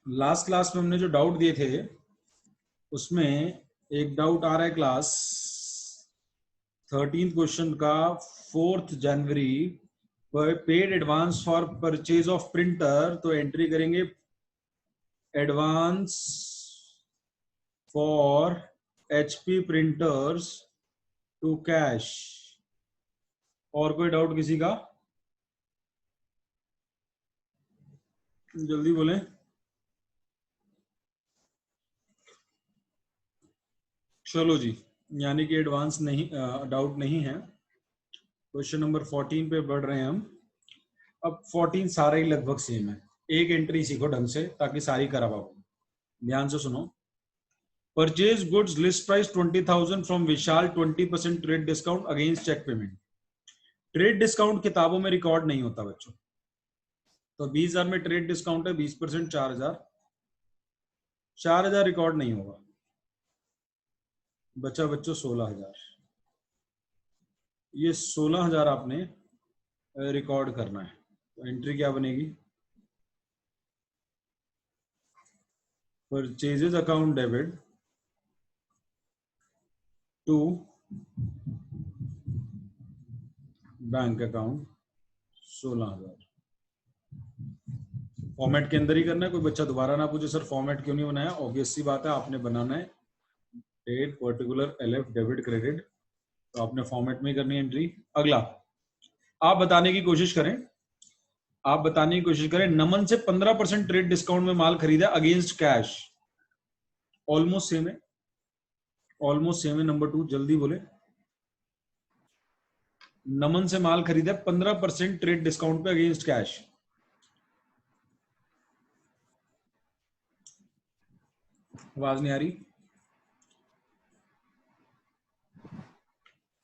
Last class में हमने जो डाउट दिए थे उसमें एक डाउट आ रहा है क्लास 13th क्वेश्चन का 4th जनवरी paid advance for purchase of printer, तो एंट्री करेंगे advance for HP printers to cash. और कोई डाउट किसी का? जल्दी बोलें। चलो जी, यानी कि एडवांस नहीं, डाउट नहीं है। क्वेश्चन नंबर 14 पे बढ़ रहे हैं हम। अब 14 सारे ही लगभग सेम है। एक एंट्री सीखो ढंग से ताकि सारी करा पाओ। ध्यान से सुनो। Purchase goods list price 20,000 from Vishal, 20% trade discount against cheque payment. Trade discount किताबों में रिकॉर्ड नहीं होता बच्चों, तो 20,000 में ट्रेड डिस्काउंट है 20%, 4,000 रिकॉर्ड नहीं होगा। बच्चा बच्चों 16,000। ये 16,000 आपने रिकॉर्ड करना है। तो एंट्री क्या बनेगी? Purchases account debit to bank account 16,000। Format के अंदर ही करना है, कोई बच्चा दोबारा ना पूछे सर फॉर्मेट क्यों नहीं बनाया। ऑब्वियस सी बात है, आपने बनाना है date particular LF debit credit, तो आपने फॉर्मेट में ही करनी है एंट्री। अगला आप बताने की कोशिश करें, नमन से 15% ट्रेड डिस्काउंट में माल खरीदा अगेंस्ट कैश। ऑलमोस्ट सेम है। नंबर 2 जल्दी बोले। नमन से माल खरीदा 15% ट्रेड डिस्काउंट पे अगेंस्ट कैश। आवाज नहीं आ रही।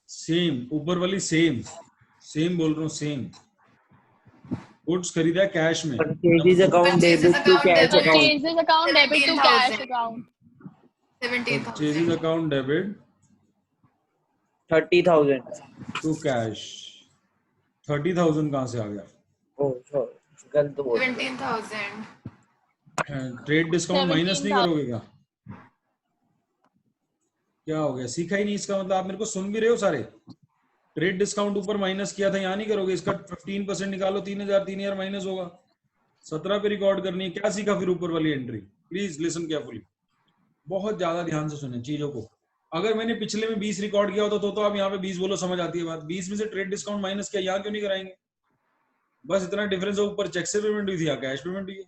सेम, ऊपर वाली सेम बोल रहा हूं, सेम। गुड्स खरीदा कैश में। Purchases account debit to cash account. Purchases account debit to cash account. Purchases account debit 30,000 to cash. 30,000 कहां से आ गया? गलत बोल। 17,000। ट्रेड डिस्काउंट माइनस नहीं करोगे क्या? क्या हो गया? सीखा ही नहीं इसका मतलब। आप मेरे को सुन भी रहे हो सारे? ट्रेड डिस्काउंट ऊपर माइनस किया था, यहाँ नहीं करोगे। इसका 15% निकालो, 3,000 माइनस होगा। 17 पे रिकॉर्ड करनी है। क्या सीखा फिर ऊपर वाली एंट्री? प्लीज लिसन केयरफुली, बहुत ज्यादा ध्यान से सुने चीजों को। अगर मैंने पिछले में 20 रिकॉर्ड किया होता तो आप यहाँ पे 20 बोलो, समझ आती है बात। 20 में से ट्रेड डिस्काउंट माइनस किया, यहाँ क्यों नहीं कराएंगे? बस इतना डिफरेंस है। ऊपर चेक से पेमेंट हुई थी, यहाँ कैश पेमेंट हुई है।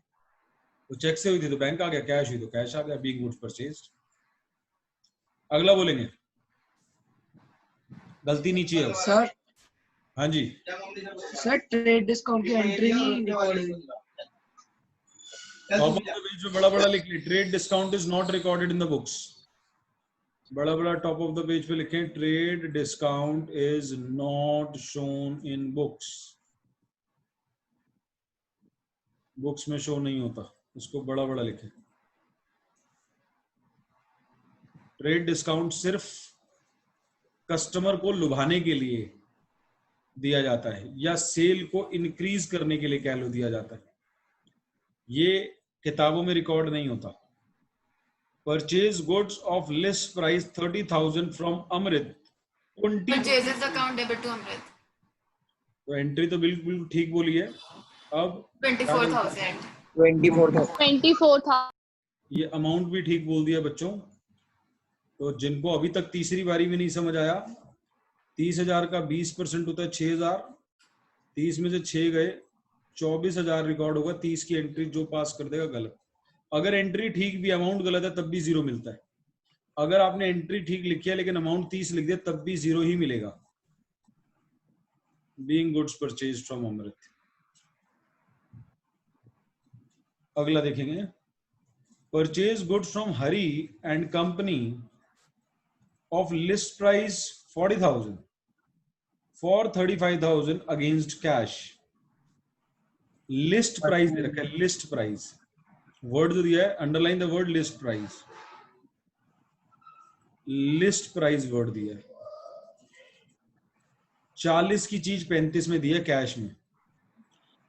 तो चेक से हुई थी तो बैंक आ गया, कैश हुई तो कैश आ गया। Being goods purchased. अगला बोलेंगे। गलती नीचे है सर। हाँ जी सर ट्रेड डिस्काउंट की एंट्री नहीं रिकॉर्ड हुई। टॉप ऑफ द पेज में बड़ा बड़ा लिख ली, trade discount is not recorded in the books. बड़ा बड़ा टॉप ऑफ द पेज पे लिखें, trade discount is not shown in books. Books में शो नहीं होता, इसको बड़ा बड़ा लिखें। ट्रेड डिस्काउंट सिर्फ कस्टमर को लुभाने के लिए दिया जाता है, या सेल को इंक्रीज करने के लिए कह लो दिया जाता है। ये किताबों में रिकॉर्ड नहीं होता। Purchase goods of list price 30,000 from Amrit 20। Purchases account debit to Amrit. तो एंट्री तो बिल्कुल ठीक बोली है। अब 24,000। 24,000। ये अमाउंट भी ठीक बोल दिया बच्चों। तो जिनको अभी तक तीसरी बारी में नहीं समझ आया, 30,000 का 20% होता है 6,000। 30 में से 6 गए, 24,000 रिकॉर्ड होगा। 30 की एंट्री जो पास कर देगा गलत। अगर एंट्री ठीक भी, अमाउंट गलत है, तब भी 0 मिलता है। अगर आपने एंट्री ठीक लिखी है लेकिन अमाउंट 30 लिख दिया, तब भी 0 ही मिलेगा। Being goods purchase from Amrit. अगला देखेंगे, purchase goods from Hari and company of list price 40,000 for 35,000 against cash. List price दे रखा है, लिस्ट प्राइस। वर्ड जो दिया है, underline the word list price. List price word दिया है। 40 की चीज 35 में दी है कैश में।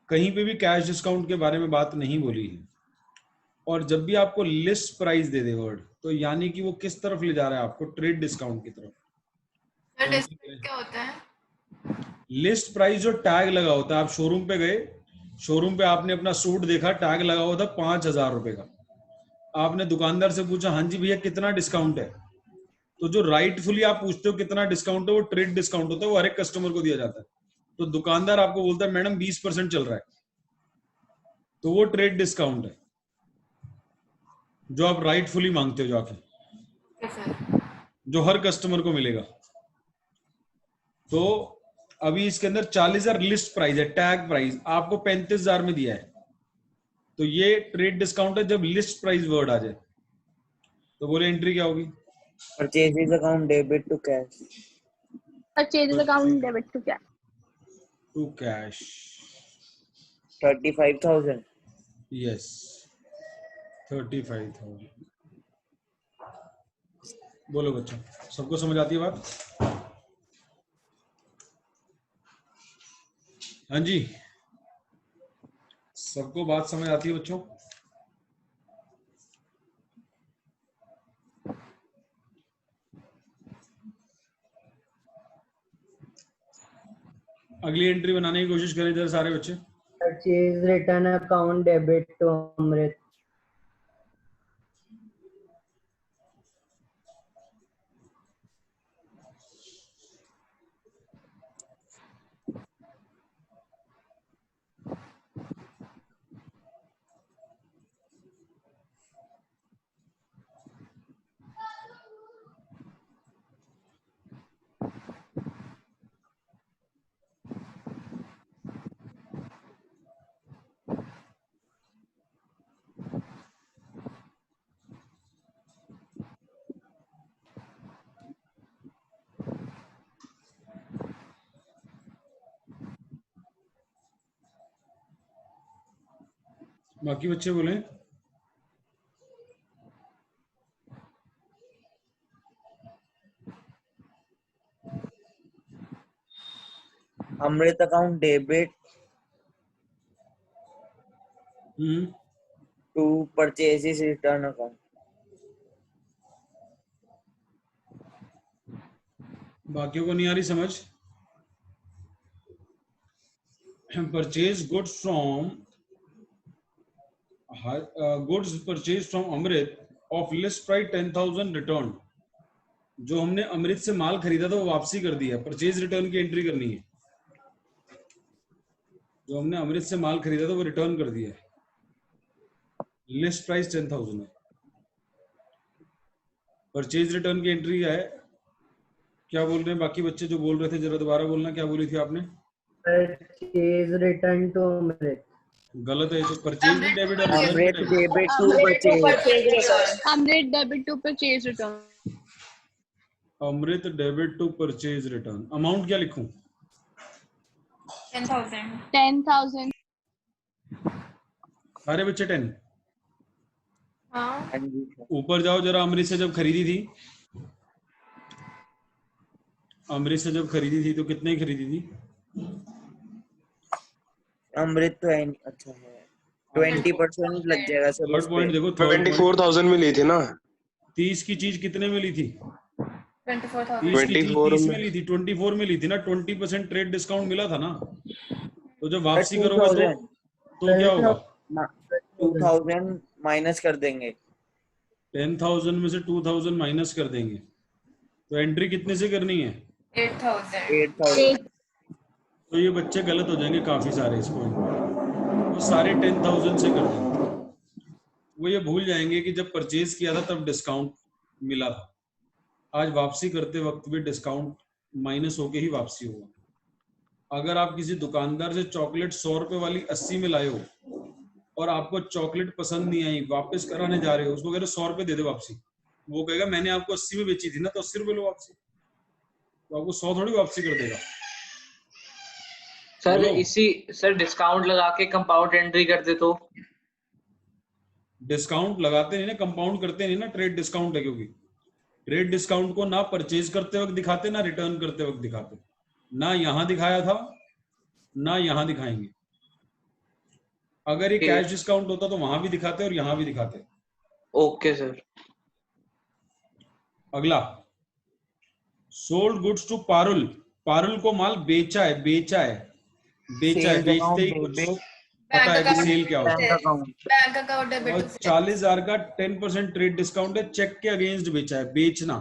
कहीं पे भी कैश डिस्काउंट के बारे में बात नहीं बोली है। और जब भी आपको लिस्ट प्राइस दे दे वर्ड, तो यानी कि वो किस तरफ ले जा रहा है आपको? ट्रेड डिस्काउंट की तरफ। सर डिस्काउंट क्या होता है? लिस्ट प्राइस जो टैग लगा होता है, आप शोरूम पे गए, शोरूम पे आपने अपना सूट देखा, टैग लगा हुआ था 5,000 रुपए का, आपने दुकानदार से पूछा हाँ जी भैया कितना डिस्काउंट है, तो जो राइटफुली आप पूछते हो कितना डिस्काउंट है, वो ट्रेड डिस्काउंट होता है, वो हर एक कस्टमर को दिया जाता है। तो दुकानदार आपको बोलता है मैडम 20% चल रहा है, तो वो ट्रेड डिस्काउंट है जो आप राइटफुली मांगते हो जाके, ओके सर। जो हर कस्टमर को मिलेगा। तो अभी इसके अंदर 40,000 लिस्ट प्राइस है, टैग प्राइस आपको 35,000 में दिया है, तो ये ट्रेड डिस्काउंट है जब लिस्ट प्राइस वर्ड आ जाए। तो बोले एंट्री क्या होगी? Purchases account debit to cash. Purchases account debit to cash. To cash. 35,000. Yes, 35,000। बोलो बच्चों, सबको समझ आती है बात? हाँ जी, सबको बात समझ आती है बच्चों? अगली एंट्री बनाने की कोशिश करें इधर सारे बच्चे। Purchase return account debit to Amrit. बाकी बच्चे बोले। Amrit account debit to purchases return account. बाकियों को नहीं आ रही समझ? Purchase goods from goods purchase from Amrit of list price 10,000 return. जो हमने अमृत से माल खरीदा था वो वापसी कर दिया, परचेज रिटर्न की एंट्री करनी है। जो हमने अमृत से माल खरीदा था वो रिटर्न कर दिया है, लिस्ट प्राइस 10,000 है। परचेज रिटर्न की एंट्री है। क्या बोल रहे हैं बाकी बच्चे जो बोल रहे थे? जरा दोबारा बोलना, क्या बोली थी आपने? Purchase return to Amrit. गलत है, तो परचेज भी डेबिट और रिटर्न Amrit भी debit. debit to purchase. Amrit debit to purchase return. Amrit debit to purchase return. Amount क्या लिखूं? 10,000। 10,000. सारे बच्चे 10। हाँ। हाँ जी सर। ऊपर जाओ जरा। अमृत से जब खरीदी थी, अमृत से जब खरीदी थी तो कितने की खरीदी थी? अमृत तो अच्छा है, 20% लग जाएगा सर थर्ड उस पॉइंट पे। देखो, थर्ड 24,000 में ली थी ना। 30 की चीज कितने में ली थी? 24,000। 30 की चीज 24 30 में में। ली थी, 24 में ली थी ना। 20% ट्रेड डिस्काउंट मिला था ना। तो जब सर वापसी करोगे 2000 तो क्या होगा? 2000 माइनस कर देंगे। 10,000 में से 2,000 माइनस कर देंगे, तो एंट्री कितने से करनी है? 8,000। 8000। तो ये बच्चे गलत हो जाएंगे काफी सारे इस पॉइंट में। वो सारे 10,000 से कर देंगे। वो ये भूल जाएंगे कि जब परचेज किया था तब डिस्काउंट मिला था, आज वापसी करते वक्त भी डिस्काउंट माइनस होके ही वापसी होगा। अगर आप किसी दुकानदार से चॉकलेट 100 रुपए वाली 80 में लाए हो और आपको चॉकलेट पसंद नहीं आई, वापस कराने जा रहे हो, उसको कह रहे 100 रुपए दे दे वापसी, वो कहेगा मैंने आपको 80 में बेची थी ना, तो 80 रुपए लो वापसी, तो आपको 100 थोड़ी वापसी कर देगा। सर बोलो। इसी सर डिस्काउंट लगा के कंपाउंड एंट्री कर दे तो? डिस्काउंट लगाते नहीं ना, कंपाउंड करते नहीं ना, ट्रेड डिस्काउंट है, क्योंकि ट्रेड डिस्काउंट को ना परचेज करते वक्त दिखाते ना रिटर्न करते वक्त दिखाते, ना यहां दिखाया था ना यहां दिखाएंगे। अगर ये Okay. कैश डिस्काउंट होता तो वहां भी दिखाते और यहाँ भी दिखाते। Okay sir. अगला, sold goods to Parul, Parul को माल बेचा है, बेचा है, बेचा है, सेल्स बेचते ही अकाउंट कुछ डेबिट पता है कि account सेल क्या होता है। Bank account bank account debit और टू सेल्स। 40,000 का 10% ट्रेड डिस्काउंट है, चेक के अगेंस्ट बेचा है, बेचना।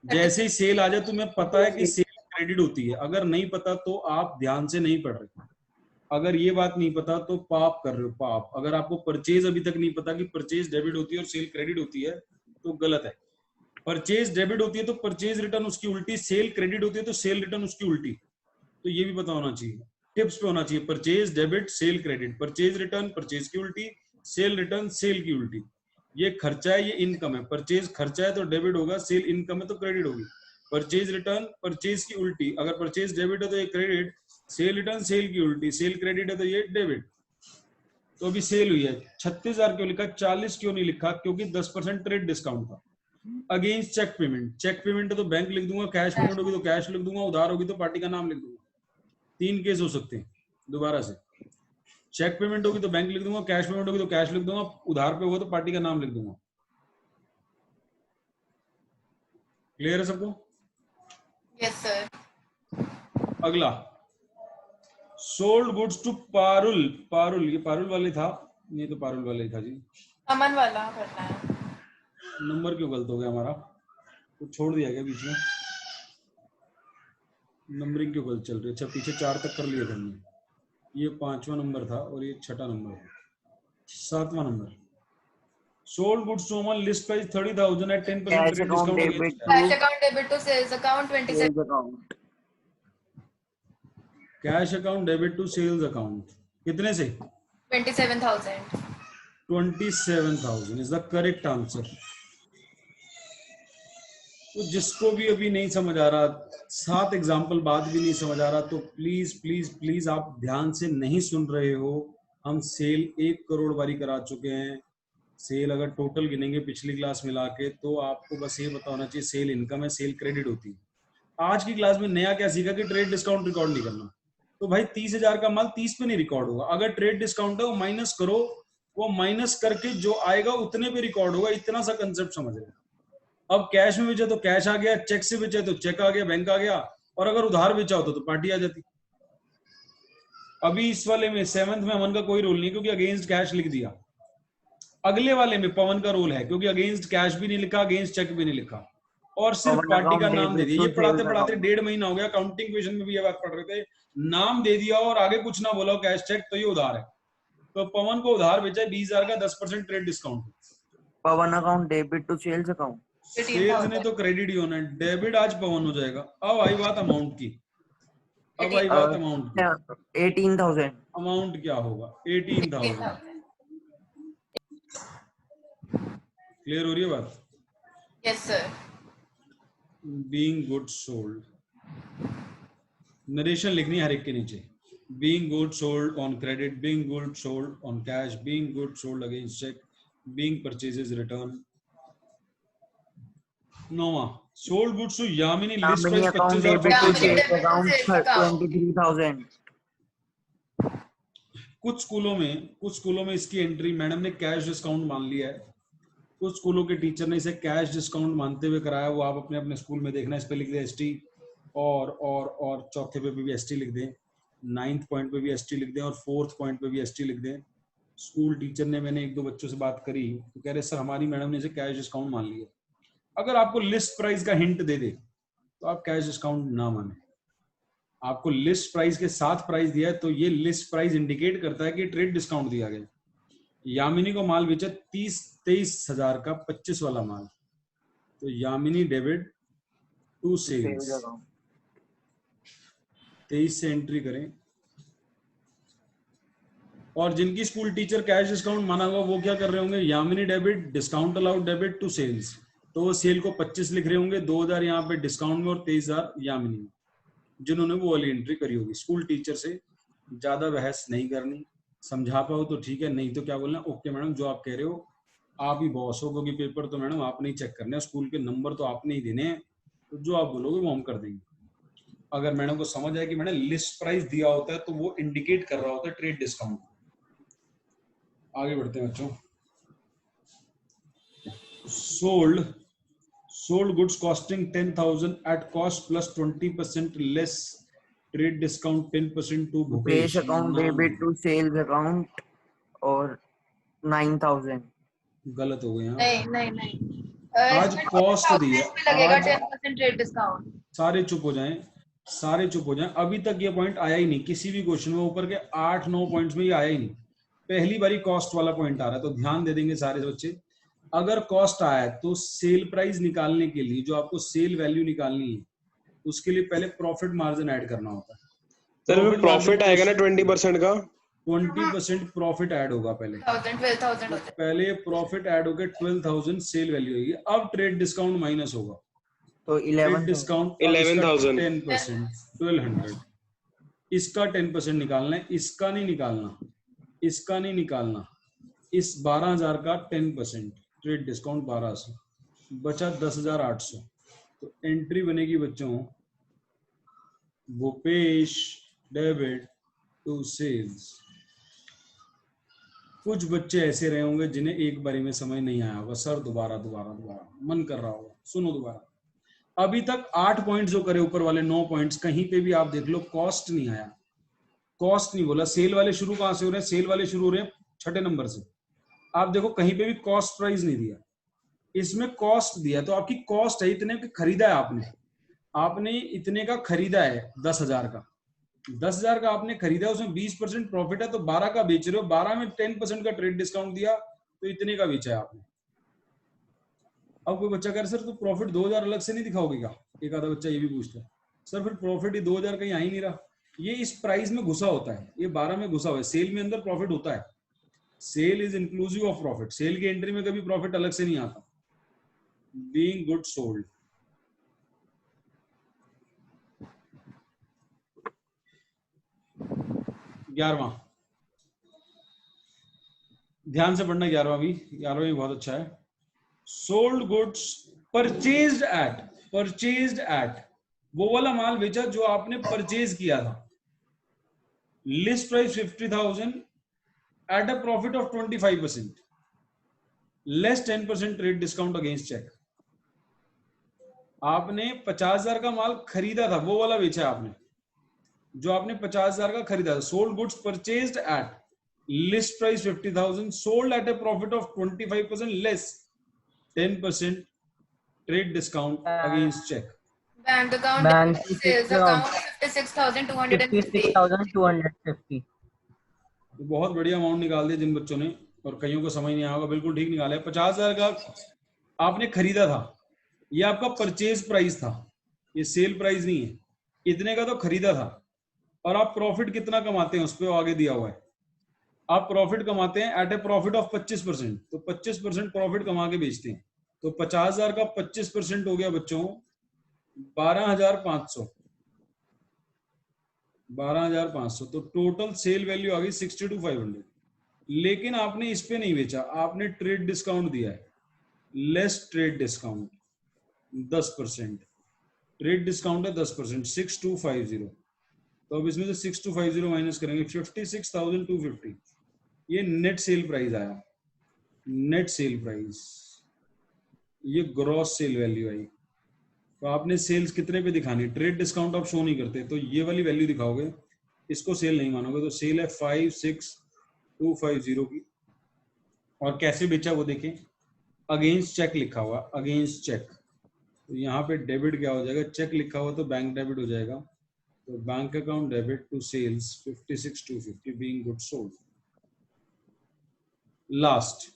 जैसे ही सेल आ जाए तुम्हें पता है कि सेल क्रेडिट होती है, अगर नहीं पता तो आप ध्यान से नहीं पढ़ रहे। अगर ये बात नहीं पता तो पाप कर रहे हो, पाप। अगर आपको परचेज अभी तक नहीं पता कि परचेज डेबिट होती है और सेल क्रेडिट होती है तो गलत है। परचेज डेबिट होती है तो परचेज रिटर्न उसकी उल्टी, सेल क्रेडिट होती है तो सेल रिटर्न उसकी उल्टी। तो ये भी पता होना चाहिए, टिप्स पे होना चाहिए। Purchase debit, cell credit, purchase return purchase की उल्टी, सेल रिटर्न सेल की उल्टी। ये खर्चा है, ये इनकम है। परचेज खर्चा है तो डेबिट होगा, सेल इनकम है तो क्रेडिट होगी। परचेज रिटर्न परचेज की उल्टी, अगर परचेज डेबिट है तो ये क्रेडिट, सेल रिटर्न सेल की उल्टी, सेल क्रेडिट है तो ये डेबिट। तो अभी सेल हुई है, 36,000 क्यों लिखा, 40 क्यों नहीं लिखा? क्योंकि 10% ट्रेड डिस्काउंट था। Against cheque payment, cheque payment है तो बैंक लिख दूंगा, कैश पेमेंट होगी तो कैश लिख दूंगा, उधार होगी तो पार्टी का नाम लिख दूंगा। 3 केस हो सकते हैं। दोबारा से, चेक पेमेंट होगी तो बैंक लिख दूंगा, कैश पेमेंट होगी तो कैश लिख दूंगा, उधार पे होगा तो पार्टी का नाम लिख दूंगा। क्लियर है सबको? Yes sir. अगला, sold goods to Parul, Parul ये पारुल वाले था, ये तो पारुल वाले ही था जी। अमन वाला करना है। नंबर क्यों गलत हो गया हमारा, कुछ छोड़ दिया गया बीच में? नंबरिंग क्यों गलत चल रही है? अच्छा, पीछे 4 तक कर लिया था हमने। ये 5वां नंबर था और ये 6ठा नंबर था, 7वां नंबर। Sold goods to Aman, list price 30,000 at 10% cash trade account discount debit against cash account debit to sales account 27। Sales account cash account debit to sales account. कितने से? 27,000। 27,000 इज द करेक्ट आंसर। तो जिसको भी अभी नहीं समझ आ रहा, 7 एग्जाम्पल बाद भी नहीं समझ आ रहा, तो प्लीज प्लीज प्लीज आप ध्यान से नहीं सुन रहे हो। हम सेल 1 करोड़ बारी करा चुके हैं। सेल अगर टोटल गिनेंगे पिछली क्लास मिला के तो आपको बस ये पता होना चाहिए सेल इनकम है, सेल क्रेडिट होती है। आज की क्लास में नया क्या सीखा कि ट्रेड डिस्काउंट रिकॉर्ड नहीं करना। तो भाई 30,000 का माल 30 पे नहीं रिकॉर्ड होगा। अगर ट्रेड डिस्काउंट है वो माइनस करो, वो माइनस करके जो आएगा उतने पे रिकॉर्ड होगा। इतना सा कंसेप्ट समझ रहे हैं। अब कैश में बेचा तो कैश आ गया, चेक से बेचा तो चेक आ गया, बैंक आ गया, और अगर उधार बेचा होता तो पार्टी आ जाती। अभी इस वाले में 7th में अमन का कोई रोल नहीं क्योंकि अगेंस्ट कैश लिख दिया। अगले वाले में पवन का रोल है क्योंकि अगेंस्ट कैश भी नहीं लिखा, अगेंस्ट चेक भी नहीं लिखा, और सिर्फ पवन पार्टी का account नाम दे debit दिया। to ये पढ़ाते sales पढ़ाते account। 1.5 महीना हो गया। काउंटिंग क्वेश्चन में भी ये बात पढ़ रहे थे, नाम दे दिया और आगे कुछ ना बोला कैश चेक, तो ये उधार है। तो पवन को उधार बेचा है 20,000 का 10% trade discount. Pawan account debit to sales account. Sales ने तो क्रेडिट ही होना है, डेबिट आज पवन हो जाएगा। अब आई बात अमाउंट की, अब आई बात अमाउंट की। 18,000। अमाउंट क्या होगा? 18,000। क्लियर हो रही है बात? Yes sir. Being good sold, narration लिखनी है हर एक के नीचे। Being good sold on credit, being good sold on cash, being good sold against cheque, being purchases return. 9वां, sold goods to Yamini, list Yamini price account 25,000 debit to for Yamini sales debit to account sales account। 23,000। कुछ स्कूलों में इसकी entry madam ने cash discount मान लिया है। कुछ स्कूलों के टीचर ने इसे कैश डिस्काउंट मानते हुए कराया। वो आप अपने अपने स्कूल में देखना। इस पे लिख दे एसटी, और चौथे पे भी एसटी लिख दें, 9th पॉइंट पे भी एसटी लिख दें, और 4th पॉइंट पे भी एसटी लिख दें। स्कूल टीचर ने, मैंने 1-2 बच्चों से बात करी तो कह रहे सर हमारी मैडम ने इसे कैश डिस्काउंट मान लिया। अगर आपको लिस्ट प्राइस का हिंट दे दे तो आप कैश डिस्काउंट ना माने। आपको लिस्ट प्राइस के साथ प्राइस दिया है तो ये लिस्ट प्राइस इंडिकेट करता है कि ट्रेड डिस्काउंट दिया गया। यामिनी को माल बेचा 23,000 का 25 वाला माल, तो यामिनी डेबिट टू सेल्स। 23 से एंट्री करें। और जिनकी स्कूल टीचर कैश डिस्काउंट माना हुआ वो क्या कर रहे होंगे? Yamini debit discount allowed debit to sales, तो वो सेल को 25 लिख रहे होंगे, 2,000 यहाँ पे डिस्काउंट में और 23,000 यामिनी में, जिन्होंने वो वाली एंट्री करी होगी। स्कूल टीचर से ज्यादा बहस नहीं करनी, समझा पाओ तो ठीक है, नहीं तो क्या बोलना, ओके मैडम जो आप कह रहे हो, आप ही बॉस हो, क्योंकि पेपर तो मैडम आपने ही चेक करना है, स्कूल के नंबर तो आपने ही देने हैं, तो जो आप बोलोगे वो हम कर देंगे। अगर मैडम को समझ आए कि मैडम लिस्ट प्राइस दिया होता है तो वो इंडिकेट कर रहा होता है ट्रेड डिस्काउंट। आगे बढ़ते हैं बच्चों। sold goods costing 10,000 at cost plus 20% less trade discount 10% to Base Bhupesh. account debit to sales account और 9,000। गलत हो गया। नहीं नहीं नहीं आज इसमें कॉस्ट दी है, इसमें लगेगा आज 10% रेट डिस्काउंट। सारे चुप हो जाएं, सारे चुप हो जाएं। अभी तक ये पॉइंट आया ही नहीं किसी भी क्वेश्चन में, ऊपर के 8-9 पॉइंट्स में ये आया ही नहीं। पहली बारी कॉस्ट वाला पॉइंट आ रहा है, तो ध्यान दे देंगे सारे बच्चे। अगर कॉस्ट आया है तो सेल प्राइस निकालने के लिए, जो आपको सेल वैल्यू निकालनी है, उसके लिए पहले प्रॉफिट मार्जिन ऐड करना होता है। सर प्रॉफिट आएगा ना 20% का, 20% प्रॉफिट ऐड होगा पहले, 12,000 हो जाए। पहले प्रॉफिट ऐड होकर 12,000 सेल वैल्यू होगी। अब ट्रेड डिस्काउंट माइनस होगा, तो ट्रेड 11,000। डिस्काउंट 11,000 10%, 1200। इसका 10% निकालना है, इसका नहीं निकालना, इसका नहीं निकालना। इस 12,000 का 10% ट्रेड डिस्काउंट 1200, बचा 10,800। तो एंट्री बनेगी बच्चों भूपेश डेबिट टू सेल्स। कुछ बच्चे ऐसे रहे होंगे जिन्हें एक बारी में समझ नहीं आया होगा, सर दोबारा दोबारा दोबारा मन कर रहा होगा, सुनो दोबारा। अभी तक 8 पॉइंट्स जो करे, ऊपर वाले 9 पॉइंट्स, कहीं पे भी आप देख लो कॉस्ट नहीं आया, कॉस्ट नहीं बोला। सेल वाले शुरू कहां से हो रहे हैं? सेल वाले शुरू हो रहे हैं 6ठे नंबर से। आप देखो कहीं पे भी कॉस्ट प्राइस नहीं दिया, इसमें कॉस्ट दिया। तो आपकी कॉस्ट है इतने का खरीदा है आपने इतने का खरीदा है 10,000 का, 10,000 का आपने खरीदा, उसमें 20% प्रॉफिट है, तो 12 का बेच रहे हो, 12 में 10% का ट्रेड डिस्काउंट दिया, तो इतने का बेचा है आपने। अब कोई बच्चा कह रहा सर तो प्रॉफिट 2,000 अलग से नहीं दिखाओगे क्या? एक आधा बच्चा ये भी पूछता है, सर फिर प्रॉफिट ही 2,000 कहीं आ ही नहीं रहा। ये इस प्राइस में घुसा होता है, ये 12 में घुसा हुआ है। सेल में अंदर प्रॉफिट होता है, sale is inclusive of profit. Sale की एंट्री में कभी प्रॉफिट अलग से नहीं आता। बीइंग गुड सोल्ड, ग्यारहवां, ध्यान से पढ़ना 11वां भी, 11वां भी बहुत अच्छा है। सोल्ड गुड्स परचेज्ड एट, वो वाला माल बेचा जो आपने परचेज किया था। List price 50,000 at a profit of 25%, less 10% trade discount against cheque. आपने 50,000 का माल खरीदा था, वो वाला बेचा आपने, जो आपने 50,000 का खरीदा था। Sold goods purchased at, list price 50,000, sold at a profit of 25% less 10% trade discount against cheque. Bank account Bank sales account 56,250। 56,250। तो बहुत बढ़िया अमाउंट निकाल दिया जिन बच्चों ने, और कईयों को समझ नहीं आया होगा, बिल्कुल ठीक निकाला है। 50,000 का आपने खरीदा था, ये आपका परचेज प्राइस था, ये सेल प्राइस नहीं है। इतने का तो खरीदा था, और आप प्रॉफिट कितना कमाते हैं उस पर आगे दिया हुआ है। आप प्रॉफिट कमाते हैं एट ए प्रॉफिट ऑफ 25%, तो 25% प्रॉफिट कमा के बेचते हैं। तो 50,000 का 25% हो गया बच्चों 12,500, 12,500। तो टोटल सेल वैल्यू आ गई 62,500। लेकिन आपने इस पे नहीं बेचा, आपने ट्रेड डिस्काउंट दिया है, less trade discount 10%, trade discount है 10%, 6250। तो अब इसमें से 6250 माइनस करेंगे, 56,250। ये नेट सेल प्राइस आया, नेट सेल प्राइस, ये ग्रॉस सेल वैल्यू आई। तो आपने सेल्स कितने पे दिखानी? ट्रेड डिस्काउंट आप शो नहीं करते, तो ये वाली वैल्यू दिखाओगे, इसको सेल नहीं मानोगे। तो सेल है 56,250 की, और कैसे बेचा वो देखें, अगेंस्ट चेक लिखा हुआ, अगेंस्ट चेक। तो यहाँ पे डेबिट क्या हो जाएगा, चेक लिखा हुआ तो बैंक डेबिट हो जाएगा। तो bank account debit to sales 56,250 being good sold. Last,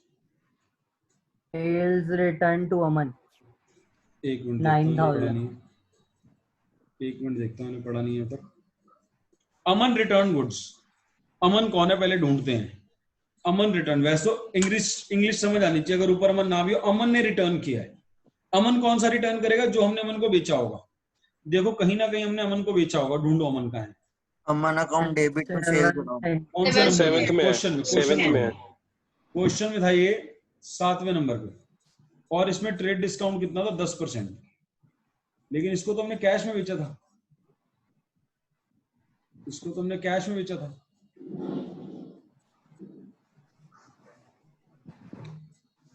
Sales return to Aman. एक मिनट देखता हूँ, पढ़ा 9,000. नहीं है, एक मिनट देखता हूँ, पढ़ा नहीं है तक। अमन रिटर्न गुड्स, अमन कौन है पहले ढूंढते हैं। अमन रिटर्न, वैसे तो इंग्लिश समझ आनी चाहिए, अगर ऊपर अमन ना भी हो। अमन ने रिटर्न किया है। अमन कौन सा रिटर्न करेगा? जो हमने अमन को बेचा होगा। देखो कहीं ना कहीं हमने अमन को बेचा होगा, ढूंढो अमन का है। Aman account debit to sales account. कौन से नंबर? 7th में है, क्वेश्चन में, 7th में है। क्वेश्चन में था ये 7वें नंबर पे, और इसमें ट्रेड डिस्काउंट कितना था? 10%। लेकिन इसको तो हमने कैश में बेचा था, इसको तो हमने कैश में बेचा था।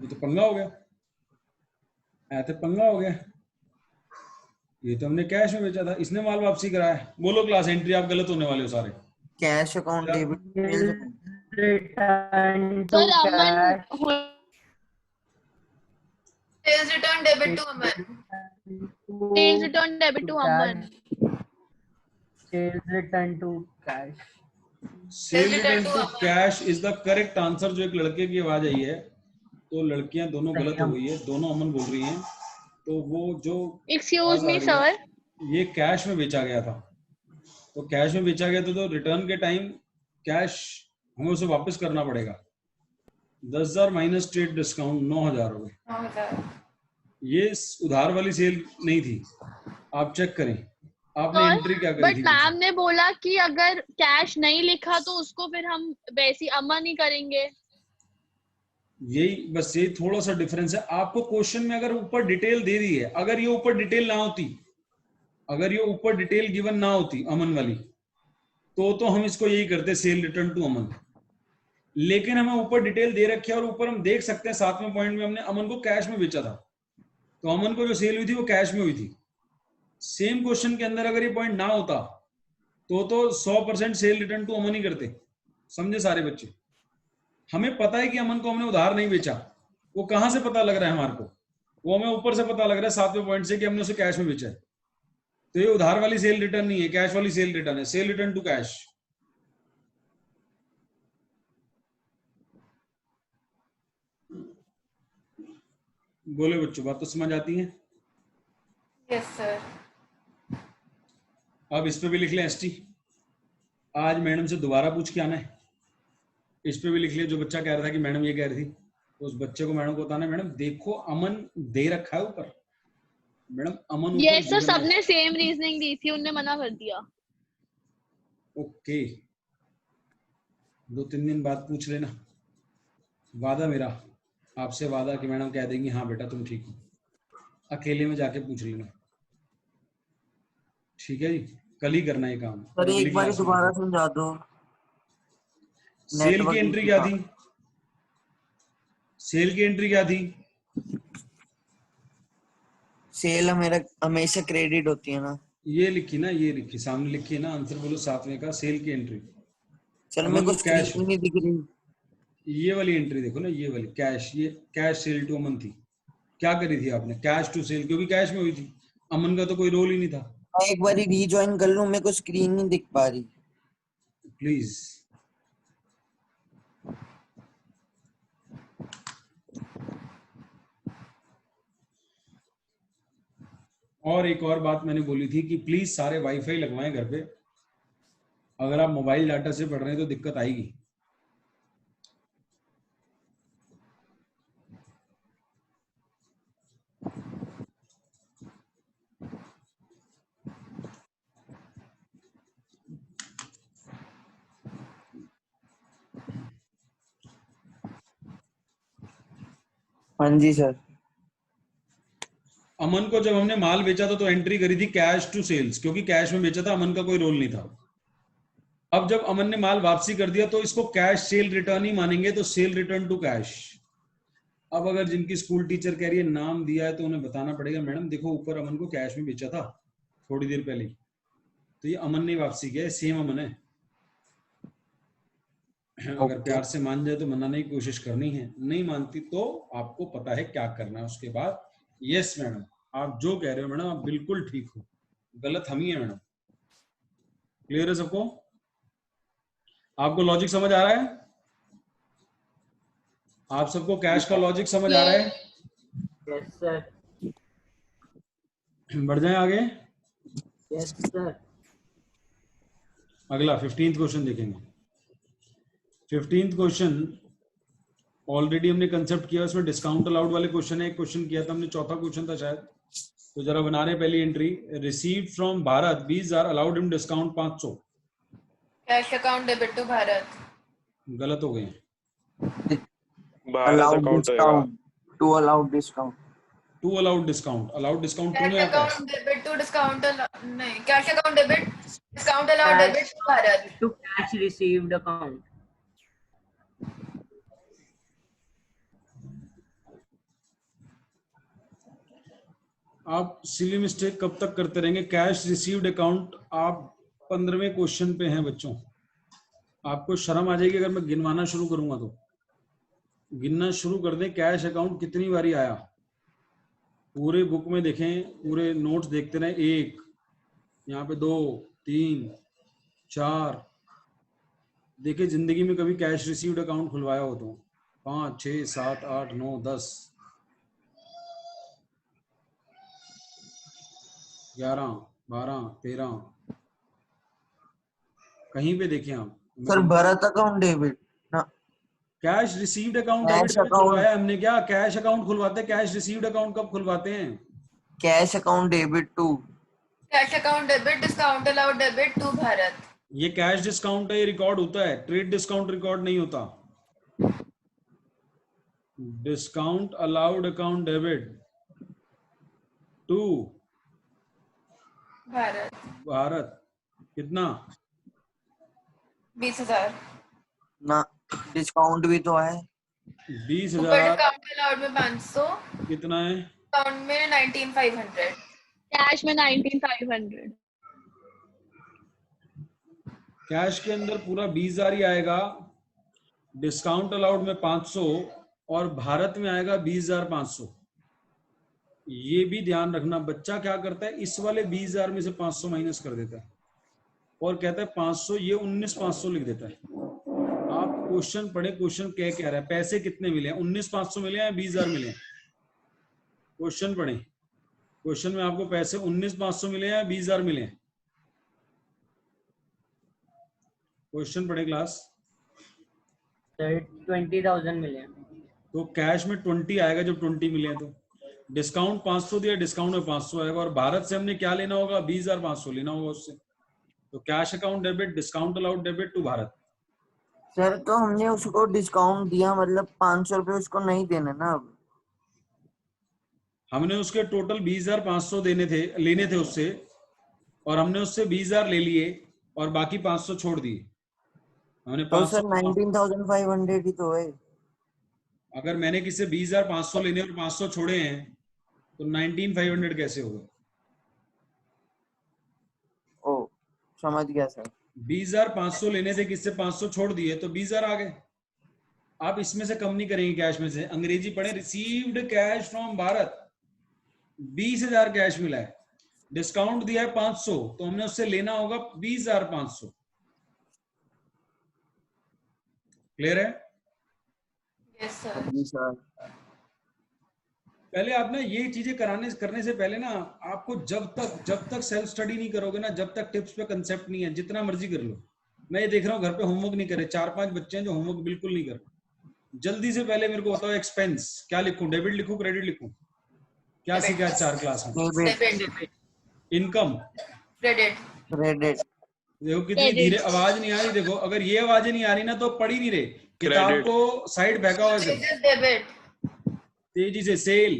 ये तो पंगा हो गया, ऐसे पंगा हो गया। ये तो हमने कैश में बेचा था, इसने माल वापसी कराया। बोलो क्लास एंट्री, आप गलत होने वाले हो सारे। Cash account debit return to sir Aman cash Sales return debit to Aman. sales return debit to Aman. sales return to cash sale return return to to Aman. Cash is the correct answer. जो एक लड़के की आवाज आई है, तो लड़कियां दोनों गलत हो गई है, दोनों अमन बोल रही हैं। तो वो जो Excuse me, आवाज आ रही है, sir. ये कैश में बेचा गया था। तो कैश में बेचा गया था, तो रिटर्न के टाइम कैश हमें उसे वापस करना पड़ेगा। 10,000 माइनस ट्रेड डिस्काउंट 9,000 हो गए। 9,000. ये उधार वाली सेल नहीं थी, आप चेक करें। आपने और एंट्री क्या करी बट थी? मैम ने बोला कि अगर कैश नहीं लिखा तो उसको फिर हम वैसी अमन ही करेंगे। यही बस, यही थोड़ा सा डिफरेंस है। आपको क्वेश्चन में अगर ऊपर डिटेल दे दी है, अगर ये ऊपर डिटेल ना होती, अगर ये ऊपर डिटेल गिवन ना होती अमन वाली, तो हम इसको यही करते, सेल रिटर्न टू अमन। लेकिन हमें ऊपर डिटेल दे रखी है और ऊपर हम देख सकते हैं 7वें पॉइंट में हमने अमन को कैश में बेचा था, तो अमन को जो सेल हुई थी वो कैश में हुई थी। सेम क्वेश्चन के अंदर अगर ये पॉइंट ना होता तो 100% सेल रिटर्न टू अमन ही करते। समझे सारे बच्चे? हमें पता है कि अमन को हमने उधार नहीं बेचा। वो कहां से पता लग रहा है हमारे को? वो हमें ऊपर से पता लग रहा है 7वें पॉइंट से कि हमने उसे कैश में बेचा है। तो ये उधार वाली सेल रिटर्न नहीं है, कैश वाली सेल रिटर्न है, सेल रिटर्न टू कैश। बोले बच्चों, बात तो समझ आती है? Yes, sir. अब इस पे भी लिख लें एसटी। आज मैडम से दोबारा पूछ के आना है। इस पे भी लिख लिया, जो बच्चा कह रहा था कि मैडम ये कह रही थी, तो उस बच्चे को मैडम को बताना, मैडम देखो अमन दे रखा है ऊपर, मैडम अमन ऊपर यस सर, given है। सबने सेम रीजनिंग दी थी, उनने मना कर दिया। ओके, 2-3 दिन बाद पूछ लेना। वादा मेरा आपसे, वादा कि मैडम कह देंगी हाँ बेटा तुम ठीक हो। अकेले में जाके पूछ लेना, ठीक है जी? कल ही करना ये काम। सर अगली एक बार क्लास में। दोबारा समझा दो। सेल की नेटवर्क एंट्री क्या थी? सेल की एंट्री क्या थी? सेल मेरा हमेशा क्रेडिट होती है ना। ये लिखी ना, ये लिखी सामने लिखी है ना, आंसर बोलो 7वें का, सेल की एंट्री। सर अमन मेरे को को कैश, स्क्रीन नहीं दिख रही। ये वाली एंट्री देखो ना, ये वाली कैश, ये कैश सेल टू अमन थी। क्या करी थी आपने? कैश टू सेल, क्योंकि कैश में हुई थी। अमन का तो कोई रोल ही नहीं था। मैं एक बार रीजॉइन कर लूं, मेरे को स्क्रीन नहीं दिख पा रही। प्लीज। और एक और बात मैंने बोली थी कि प्लीज सारे वाईफाई लगवाएं घर पे। अगर आप मोबाइल डाटा से पढ़ रहे हैं तो दिक्कत आएगी। हाँ जी सर। अमन को जब हमने माल बेचा था तो एंट्री करी थी कैश टू सेल्स, क्योंकि कैश में बेचा था, अमन का कोई रोल नहीं था। अब जब अमन ने माल वापसी कर दिया तो इसको कैश सेल रिटर्न ही मानेंगे, तो सेल रिटर्न टू कैश। अब अगर जिनकी स्कूल टीचर कह रही है नाम दिया है तो उन्हें बताना पड़ेगा, मैडम देखो ऊपर अमन को कैश में बेचा था थोड़ी देर पहले, तो ये अमन ने वापसी किया है, सेम अमन है। अगर प्यार से मान जाए तो मनाने की कोशिश करनी है, नहीं मानती तो आपको पता है क्या करना है उसके बाद। यस मैडम, आप जो कह रहे हो मैडम आप बिल्कुल ठीक हो, गलत हम ही है मैडम। क्लियर है सबको? आपको लॉजिक समझ आ रहा है? आप सबको कैश का लॉजिक समझ आ रहा है? yes sir बढ़ जाए आगे। yes sir अगला 15th क्वेश्चन देखेंगे। 15th क्वेश्चन ऑलरेडी हमने कंसेप्ट किया, उसमें डिस्काउंट अलाउड वाले क्वेश्चन है। एक क्वेश्चन किया था हमने, चौथा क्वेश्चन था शायद। तो जरा बना रहे पहली entry, received from Bharat 20,000, allowed him discount 500। Cash account debit to Bharat. गलत हो गए हैं। भारत अलाउड अकाउंट होएगा। Discount to allowed discount. To allowed discount, allowed discount to Cash में आता है। account debit to discount नहीं, cash account debit, discount allowed debit to Bharat. to cash received account आप सिली मिस्टेक कब तक करते रहेंगे? कैश रिसीव्ड अकाउंट आप 15वें क्वेश्चन पे हैं बच्चों। आपको शर्म आ जाएगी अगर मैं गिनवाना शुरू करूंगा तो। गिनना शुरू कर दें, कैश अकाउंट कितनी बारी आया पूरे बुक में देखें, पूरे नोट्स देखते रहें। 1, यहाँ पे 2, 3, 4, देखिए जिंदगी में कभी कैश रिसीव्ड अकाउंट खुलवाया हो तो 5, 6, 7, 8, 9, 10, 11, 12, 13, कहीं पे देखिए आप। सर भरत अकाउंट डेबिट ना, cash received account cash debit account, खुलवाया हमने क्या? कैश अकाउंट खुलवाते हैं, कैश रिसीव्ड अकाउंट कब खुलवाते हैं? Cash account debit to, cash account debit, discount allowed debit to Bharat. ये कैश डिस्काउंट है, ये रिकॉर्ड होता है। ट्रेड डिस्काउंट रिकॉर्ड नहीं होता। Discount allowed account debit to Bharat Bharat. कितना? 20,000। ना डिस्काउंट भी तो है। 20,000। डिस्काउंट अलाउड में 500, कितना है? डिस्काउंट में 19,500। कैश में 19,500। कैश के अंदर पूरा 20,000 ही आएगा, डिस्काउंट अलाउड में 500 और भारत में आएगा 20,500। ये भी ध्यान रखना। बच्चा क्या करता है, इस वाले 20,000 में से 500 माइनस कर देता है और कहता है 500, ये 19,500 लिख देता है। आप क्वेश्चन पढ़े, क्वेश्चन क्या कह रहा है, पैसे कितने मिले हैं? 19,500 मिले हैं, 20,000 मिले हैं? क्वेश्चन पढ़े, क्वेश्चन में आपको पैसे 19,500 मिले हैं, 20,000 मिले हैं? क्वेश्चन पढ़े क्लास। सर 20,000 मिले हैं। तो कैश में 20 आएगा जब 20 मिले हैं। तो डिस्काउंट 500 दिया, डिस्काउंट में 500 आएगा और भारत से हमने क्या लेना होगा? 20,500 लेना होगा उससे। तो cash account debit, discount allowed debit to Bharat. Sir तो हमने उसको डिस्काउंट दिया, मतलब 500 रुपए उसको नहीं देने ना अब। हमने उसके टोटल 20,500 लेने थे उससे, और हमने उससे 20,000 ले लिए और बाकी 500 छोड़ दिए। हमने तो सर 500, 19,500 ही तो है। अगर मैंने किसी 20,500 लेने और 500 छोड़े हैं तो 19,500 कैसे होगा? ओ समझ गया सर। 20,500 लेने थे, किससे 500 छोड़ दिए तो 20,000 आ गए। आप इसमें से कम नहीं करेंगे कैश में से। अंग्रेजी पढ़े, received cash from Bharat, 20,000 cash मिला है, डिस्काउंट दिया है 500, तो हमने उससे लेना होगा 20,500। क्लियर है? Yes sir. सर पहले आप ना ये चीजें करने से पहले ना, आपको जब तक सेल्फ स्टडी नहीं करोगे ना, जब तक टिप्स पे कंसेप्ट नहीं है, जितना मर्जी कर लो। मैं ये देख रहा हूँ घर पे होमवर्क नहीं करे, 4-5 बच्चे हैं जो होमवर्क बिल्कुल नहीं कर। जल्दी से पहले मेरे को बताओ, एक्सपेंस क्या लिखूं? डेबिट लिखूं, क्रेडिट लिखूं? क्या सीखा है 4 क्लास में? Debit, income, credit. क्रेडिट। देखो कितनी धीरे, आवाज नहीं आ रही। देखो अगर ये आवाजें नहीं आ रही ना तो पढ़ ही नहीं रहे। किताब Credit. को साइड फेंका हुआ है। डेबिट, तेजी से। Sale,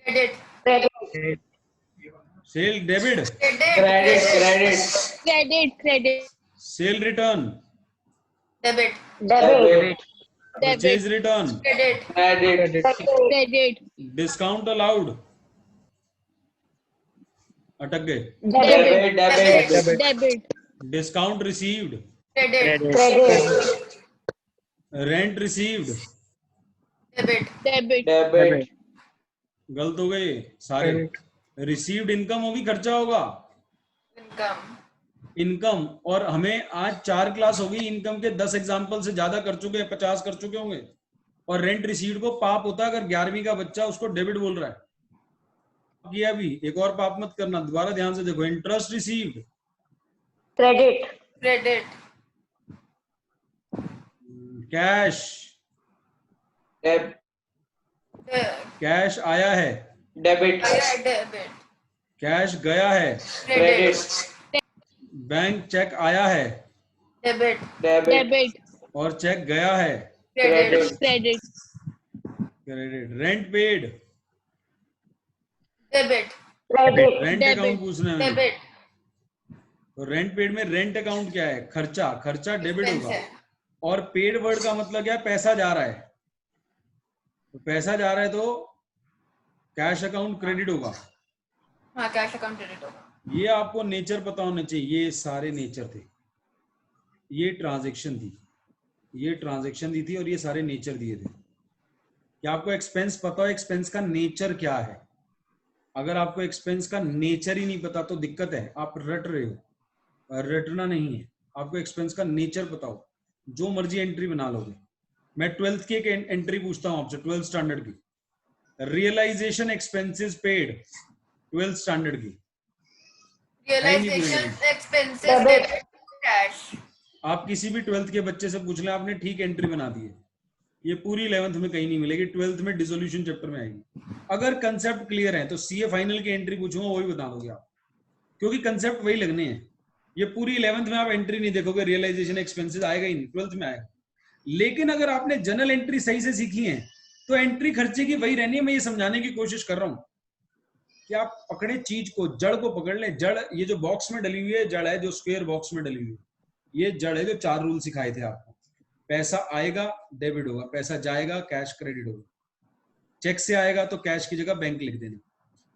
credit, sale debit, credit credit credit credit sale return, debit, debit purchase return, credit, credit credit discount allowed, अटक गए, debit debit debit discount received, credit, rent received. Debit, debit debit गलत हो गए सारे। Received income होगी, खर्चा होगा income, income. और हमें आज 4 क्लास होगी, इनकम के 10 एग्जाम्पल से ज्यादा कर चुके हैं, 50 कर चुके होंगे। और रेंट रिसीव्ड को पाप होता है अगर 11वीं का बच्चा उसको डेबिट बोल रहा है। किया भी, एक और पाप मत करना, दोबारा ध्यान से देखो। Interest received, credit, cash, cash आया है, डेबिट डेबिट, कैश गया है, क्रेडिट, बैंक चेक आया है डेबिट, डेबिट डेबिट और चेक गया है, credit, credit credit. Rent paid, debit, rent Debit. Account पूछना है। डेबिट, तो रेंट पेड में रेंट अकाउंट क्या है? खर्चा, खर्चा डेबिट एक्सपेंस होगा। है। और पेड वर्ड का मतलब क्या है? पैसा जा रहा है। तो पैसा जा रहा है तो कैश अकाउंट क्रेडिट होगा। हाँ कैश अकाउंट क्रेडिट होगा। ये आपको नेचर पता होना चाहिए, ये सारे नेचर थे, ये ट्रांजैक्शन थी, ये ट्रांजैक्शन दी थी और ये सारे नेचर दिए थे। क्या आपको एक्सपेंस पता हो एक्सपेंस का नेचर क्या है? अगर आपको एक्सपेंस का नेचर ही नहीं पता तो दिक्कत है, आप रट रहे हो, रटना नहीं है। आपको एक्सपेंस का नेचर पता हो, जो मर्जी एंट्री बना लोगे। मैं 12th की एक एंट्री पूछता हूं आपसे, 12th स्टैंडर्ड की, realisation expenses paid 12th standard की, रियलाइजेशन एक्सपेंसेस डेबिट कैश। आप किसी भी 12th के बच्चे से पूछ लें, आपने ठीक एंट्री बना दी है। ये पूरी 11th में कहीं नहीं मिलेगी, 12th में डिसोल्यूशन चैप्टर में आएगी। अगर कंसेप्ट क्लियर है तो सीए फाइनल की एंट्री पूछूंगा वही बता दोगे आप, क्योंकि कंसेप्ट वही लगने हैं। ये पूरी 11th में आप एंट्री नहीं देखोगे, रियलाइजेशन एक्सपेंसेस आएगा ही नहीं, 12th में आएगा। लेकिन अगर आपने जनरल एंट्री सही से सीखी है तो एंट्री खर्चे की वही रहनी है। मैं ये समझाने की कोशिश कर रहा हूं कि आप पकड़े चीज को, जड़ को पकड़ लें। जड़ ये जो बॉक्स में डली हुई है जड़ है, जो स्क्वायर बॉक्स में डली हुई है ये जड़ है। जो 4 रूल सिखाए थे आपको, पैसा आएगा डेबिट होगा, पैसा जाएगा कैश क्रेडिट होगा, चेक से आएगा तो कैश की जगह बैंक लिख देना,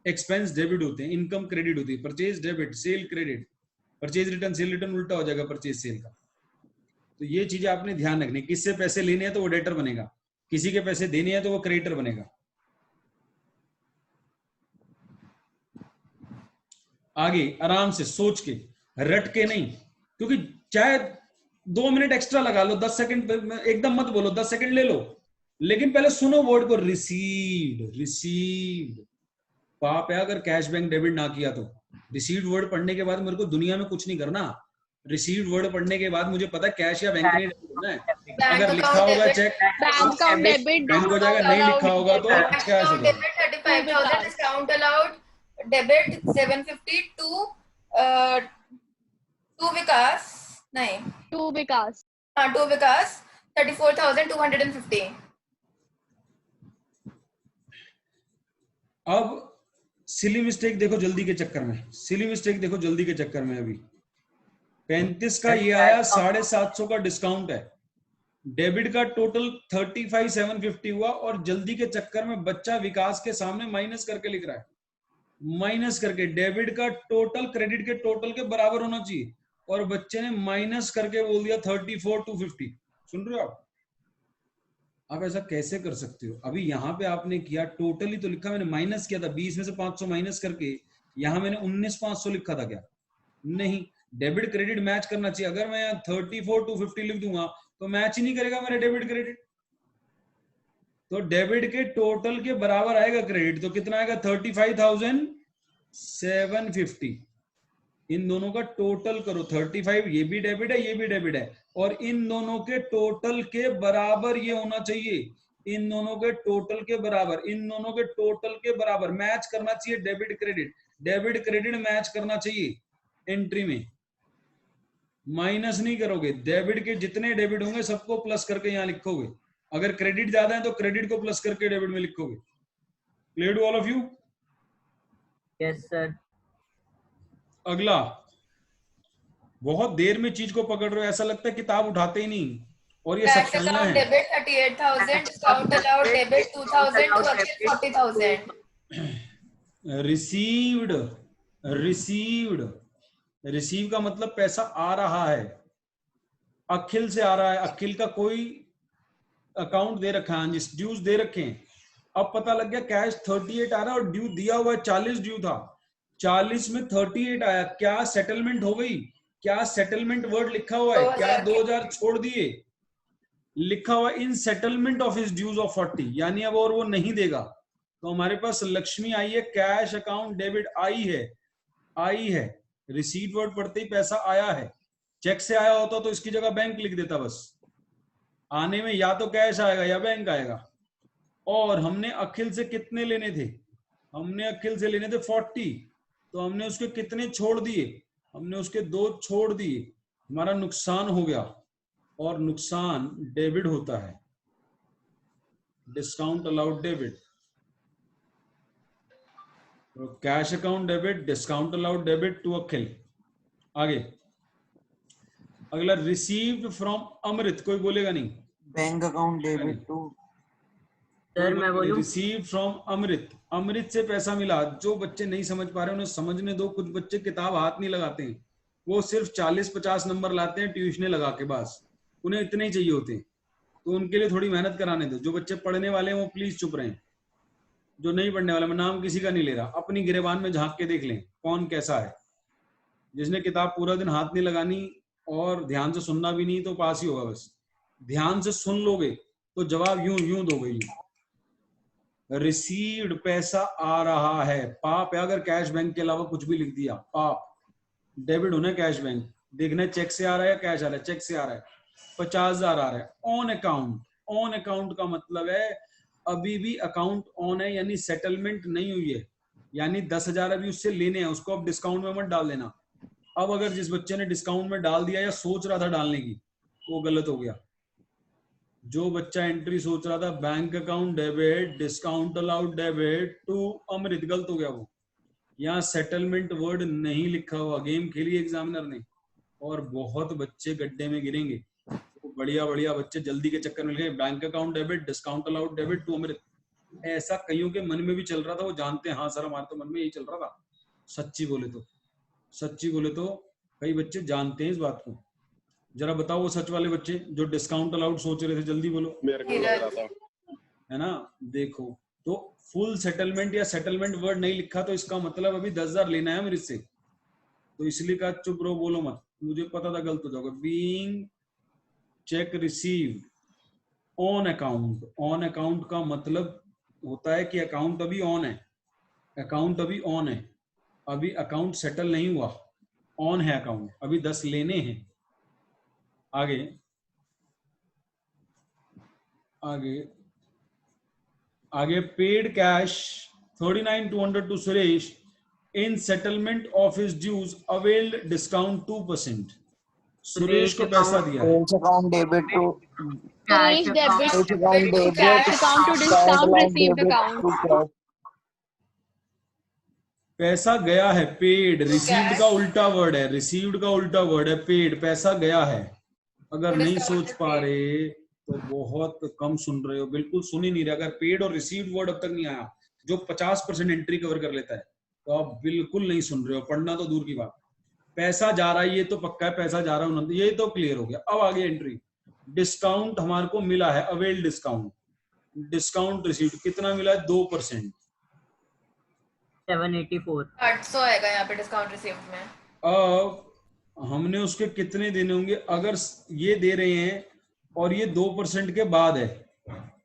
एक्सपेंस डेबिट होते हैं, इनकम क्रेडिट होती है, purchase debit, cell credit, purchase return cell return उल्टा हो जाएगा परचेज सेल का। तो ये चीजें आपने ध्यान रखनी। किससे पैसे लेने हैं तो वो डेटर बनेगा, किसी के पैसे देने हैं तो वो क्रेडिटर बनेगा। आगे आराम से सोच के, रट के नहीं, क्योंकि चाहे 2 मिनट एक्स्ट्रा लगा लो, 10 सेकंड एकदम मत बोलो, 10 सेकंड ले लो, लेकिन पहले सुनो वर्ड को, रिसीव्ड। रिसीव्ड पाप है अगर कैश बैंक डेबिट ना किया तो। रिसीव्ड वर्ड पढ़ने के बाद मेरे को दुनिया में कुछ नहीं करना। रिसीव्ड वर्ड पढ़ने के बाद मुझे पता है कैश या बैंक नहीं करना है। अगर लिखा होगा cheque bank account debit bank हो जाएगा, नहीं लिखा होगा तो कैश हो जाएगा। Debit 35,000 discount allowed debit 750 to Vikas, नहीं टू विकास, हाँ टू विकास 34,250। अब सिली मिस्टेक देखो जल्दी के चक्कर में, सिली मिस्टेक देखो जल्दी के चक्कर में। अभी 35 का ये आया, 750 का डिस्काउंट है, डेबिट का टोटल 35,750 हुआ, और जल्दी के चक्कर में बच्चा विकास के सामने माइनस करके लिख रहा है, माइनस करके। डेबिट का टोटल क्रेडिट के टोटल के बराबर होना चाहिए, और बच्चे ने माइनस करके बोल दिया 34,250। सुन रहे हो आप ऐसा कैसे कर सकते हो? अभी यहाँ पे आपने किया टोटली तो लिखा, मैंने माइनस किया था 20 में से 500 माइनस करके, यहाँ मैंने 19,500 लिखा था क्या? नहीं, डेबिट क्रेडिट मैच करना चाहिए। अगर मैं 34,250 लिख दूंगा तो मैच ही नहीं करेगा मेरा डेबिट क्रेडिट। तो डेबिट के टोटल के बराबर आएगा क्रेडिट, तो कितना आएगा? 35,750। इन दोनों का टोटल करो, 35 ये भी डेबिट है, ये भी डेबिट है, और इन दोनों के टोटल के बराबर ये होना चाहिए, इन दोनों के टोटल के बराबर, इन दोनों के टोटल के बराबर मैच करना चाहिए। Debit credit, debit credit match करना चाहिए एंट्री में, माइनस नहीं करोगे। डेबिट के जितने डेबिट होंगे सबको प्लस करके यहाँ लिखोगे, अगर क्रेडिट ज्यादा है तो क्रेडिट को प्लस करके डेबिट में लिखोगे। Clear to all of you? Yes sir. अगला, बहुत देर में चीज को पकड़ रहे हो, ऐसा लगता है किताब उठाते ही नहीं, और ये सब चलना है। Debit 38,000 discount allowed debit 2,000 to Akshay 40,000। Received, received, receive का मतलब पैसा आ रहा है, अखिल से आ रहा है, अखिल का कोई अकाउंट दे रखा है, ड्यूज दे रखे हैं। अब पता लग गया कैश 38 आ रहा है और ड्यू दिया हुआ है 40 ड्यू था, 40 में 38 आया, क्या सेटलमेंट हो गई? क्या सेटलमेंट वर्ड लिखा हुआ है? क्या 2000 छोड़ दिए? लिखा हुआ in settlement of his dues of 40, यानी अब और वो नहीं देगा। तो हमारे पास लक्ष्मी आई है, कैश अकाउंट डेबिट आई है, आई है। रिसीट वर्ड पढ़ते ही पैसा आया है। चेक से आया होता तो इसकी जगह बैंक लिख देता, बस आने में या तो कैश आएगा या बैंक आएगा। और हमने अखिल से कितने लेने थे? हमने अखिल से लेने थे 40, तो हमने उसके कितने छोड़ दिए? हमने उसके 2 छोड़ दिए, हमारा नुकसान हो गया, और नुकसान डेबिट होता है, डिस्काउंट अलाउड डेबिट। तो cash account debit, discount allowed debit to Akhil. आगे अगला, रिसीव्ड फ्रॉम अमृत, कोई बोलेगा नहीं। Bank account debit to sir मैं बोलूं, रिसीव फ्रॉम अमृत, अमृत से पैसा मिला। जो बच्चे नहीं समझ पा रहे उन्हें समझने दो। कुछ बच्चे किताब हाथ नहीं लगाते हैं, वो सिर्फ 40-50 नंबर लाते हैं ट्यूशने लगा के, बस उन्हें इतने ही चाहिए होते हैं। तो उनके लिए थोड़ी मेहनत कराने दो। जो बच्चे पढ़ने वाले हैं वो प्लीज चुप रहें। जो नहीं पढ़ने वाला, मैं नाम किसी का नहीं ले रहा, अपनी गिरेबान में झांक के देख लें कौन कैसा है। जिसने किताब पूरा दिन हाथ नहीं लगानी और ध्यान से सुनना भी नहीं तो पास ही होगा। बस ध्यान से सुन लोगे तो जवाब यूं यूं दोगे। रिसीव्ड, पैसा आ रहा है, पाप है अगर कैश बैंक के अलावा कुछ भी लिख दिया, पाप। डेबिट होना कैश बैंक, देखना चेक से आ रहा है या कैश आ रहा है। चेक से आ रहा है 50,000 आ रहा है ऑन अकाउंट। ऑन अकाउंट का मतलब है अभी भी अकाउंट ऑन है, यानी सेटलमेंट नहीं हुई है, यानी 10,000 अभी उससे लेने हैं, उसको अब डिस्काउंट में मत डाल देना। अब अगर जिस बच्चे ने डिस्काउंट में डाल दिया या सोच रहा था डालने की, वो गलत हो गया। जो बच्चा एंट्री सोच रहा था bank account debit discount allowed debit to Amrit, गलत हो गया वो। यहाँ सेटलमेंट वर्ड नहीं लिखा हुआ। गेम खेली एग्जामिनर ने और बहुत बच्चे गड्ढे में गिरेंगे। तो बढ़िया बढ़िया बच्चे जल्दी के चक्कर में लिखे bank account debit discount allowed debit to Amrit. ऐसा कईयों के मन में भी चल रहा था, वो जानते हैं। हाँ सर हमारे तो मन में यही चल रहा था। सच्ची बोले तो कई बच्चे जानते हैं इस बात को। जरा बताओ वो सच वाले बच्चे जो डिस्काउंट अलाउड सोच रहे थे, जल्दी बोलो। मेरे को लग रहा था। है ना, देखो तो फुल सेटलमेंट या सेटलमेंट वर्ड नहीं लिखा तो इसका मतलब अभी 10,000 लेना है मेरे से। तो इसलिए कहा चुप रहो, बोलो मत, मुझे पता था गलत हो जाओगे। Being check received on account. On account का मतलब होता है कि अकाउंट अभी ऑन है, अकाउंट अभी ऑन है, अभी अकाउंट सेटल नहीं हुआ, ऑन है अकाउंट, अभी 10 लेने हैं। आगे आगे आगे paid cash 39,200 to Suresh in settlement of his dues availed discount 2%। Suresh को पैसा दिया है। Account debit to Suresh debit account debit cash account to discount received account. पैसा गया है, पेड। रिसीव्ड का उल्टा वर्ड है, रिसीव्ड का उल्टा वर्ड है पेड। पैसा गया है। अगर नहीं सोच पा रहे तो बहुत कम सुन रहे हो, बिल्कुल सुन ही नहीं रहे। अगर पेड और रिसीव्ड वर्ड अब तक नहीं आया जो 50% एंट्री कवर कर लेता है तो आप बिल्कुल नहीं सुन रहे हो। पढ़ना तो दूर की बात, पैसा जा रहा है ये तो पक्का है, पैसा जा रहा है, ये तो क्लियर हो गया। अब आगे एंट्री, डिस्काउंट हमारे को मिला है, अवेल डिस्काउंट, डिस्काउंट रिसीव्ड कितना मिला है 2%। 784 800 आएगा यहाँ पे डिस्काउंट रिसीव्ड में। अब हमने उसके कितने देने होंगे? अगर ये दे रहे हैं और ये 2% के बाद है,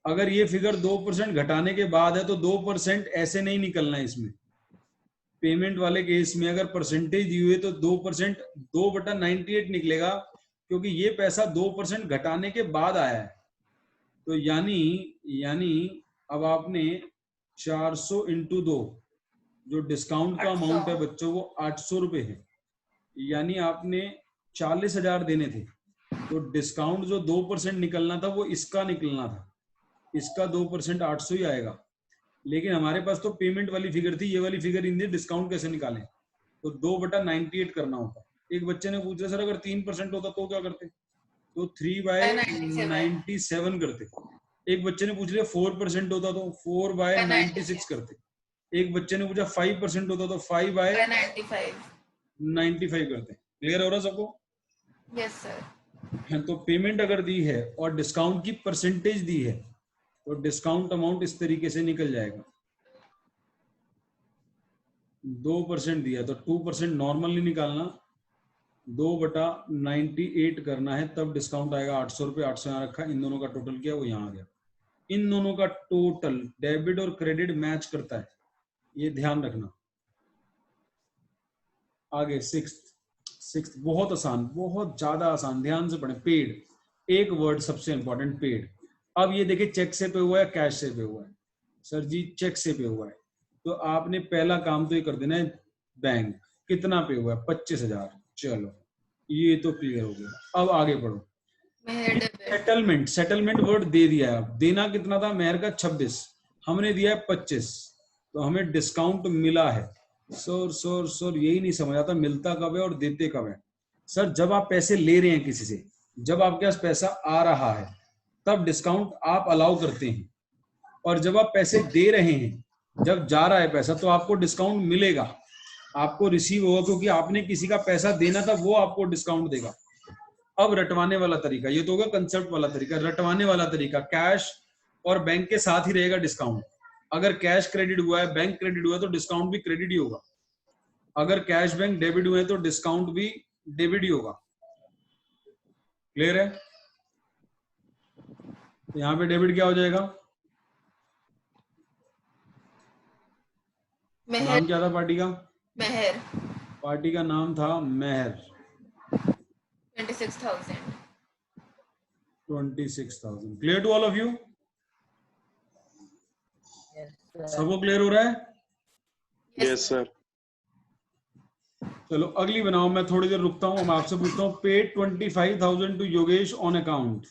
अगर ये फिगर 2% घटाने के बाद है तो 2% ऐसे नहीं निकलना है। इसमें पेमेंट वाले केस में अगर परसेंटेज दी हुई है तो 2% 2/98 निकलेगा, क्योंकि ये पैसा 2% घटाने के बाद आया है। तो यानी अब आपने 400 इंटू 2, जो डिस्काउंट का अमाउंट है बच्चों वो 800 रुपए है, यानी आपने 40,000 देने थे। तो डिस्काउंट जो 2% निकलना था वो इसका निकलना था, इसका 2% 800 ही आएगा। लेकिन हमारे पास तो पेमेंट वाली फिगर थी, ये वाली फिगर इन डिस्काउंट कैसे निकालें? तो 2/98 करना होता। एक बच्चे ने पूछा सर अगर 3% होता तो क्या करते? तो 3/97 करते। एक बच्चे ने पूछ लिया 4% होता तो 4/96 करते। एक बच्चे ने पूछा 5% होता तो 5/95 करते। क्लियर हो रहा सबको? Yes sir. तो पेमेंट अगर दी है और डिस्काउंट की परसेंटेज दी है तो डिस्काउंट अमाउंट इस तरीके से निकल जाएगा। 2% दिया तो 2% नॉर्मली निकालना, 2/98 करना है, तब डिस्काउंट आएगा 800 रुपये। 800 यहाँ रखा, इन दोनों का टोटल किया वो यहाँ आ गया। इन दोनों का टोटल डेबिट और क्रेडिट मैच करता है, ये ध्यान रखना। आगे सिक्स्थ बहुत आसान, बहुत ज्यादा आसान, ध्यान से पढ़ें। पेड, एक वर्ड सबसे इंपॉर्टेंट, पेड। अब ये देखिए चेक से पे हुआ है कैश से पे हुआ है? सर जी चेक से पे हुआ है, तो आपने पहला काम तो ये कर देना है बैंक कितना पे हुआ है 25,000। चलो ये तो क्लियर हो गया। अब आगे पढ़ो। सेटलमेंट वर्ड दे दिया है। अब देना कितना था मेहर का 26, हमने दिया है 25, तो हमें डिस्काउंट मिला है। सर यही नहीं समझ आता मिलता कब है और देते कब है। सर जब आप पैसे ले रहे हैं किसी से, जब आपके पास पैसा आ रहा है तब डिस्काउंट आप अलाउ करते हैं, और जब आप पैसे दे रहे हैं, जब जा रहा है पैसा, तो आपको डिस्काउंट मिलेगा, आपको रिसीव होगा, क्योंकि आपने किसी का पैसा देना था, वो आपको डिस्काउंट देगा। अब रटवाने वाला तरीका, ये तो होगा कंसेप्ट वाला तरीका। रटवाने वाला तरीका, कैश और बैंक के साथ ही रहेगा डिस्काउंट। अगर कैश क्रेडिट हुआ है, बैंक क्रेडिट हुआ है, तो डिस्काउंट भी क्रेडिट ही होगा। अगर कैश बैंक डेबिट हुए हैं तो डिस्काउंट भी डेबिट ही होगा। क्लियर है? तो यहाँ पे डेबिट क्या हो जाएगा? मेहर नाम क्या था पार्टी का? मेहर पार्टी का नाम था Mehar. 26,000 26,000। Clear to all of you? Yes, sir. सबको क्लियर हो रहा है? Yes sir. चलो अगली बनाओ, मैं थोड़ी देर रुकता हूँ। मैं आपसे पूछता हूँ, paid 25,000 to Yogesh on account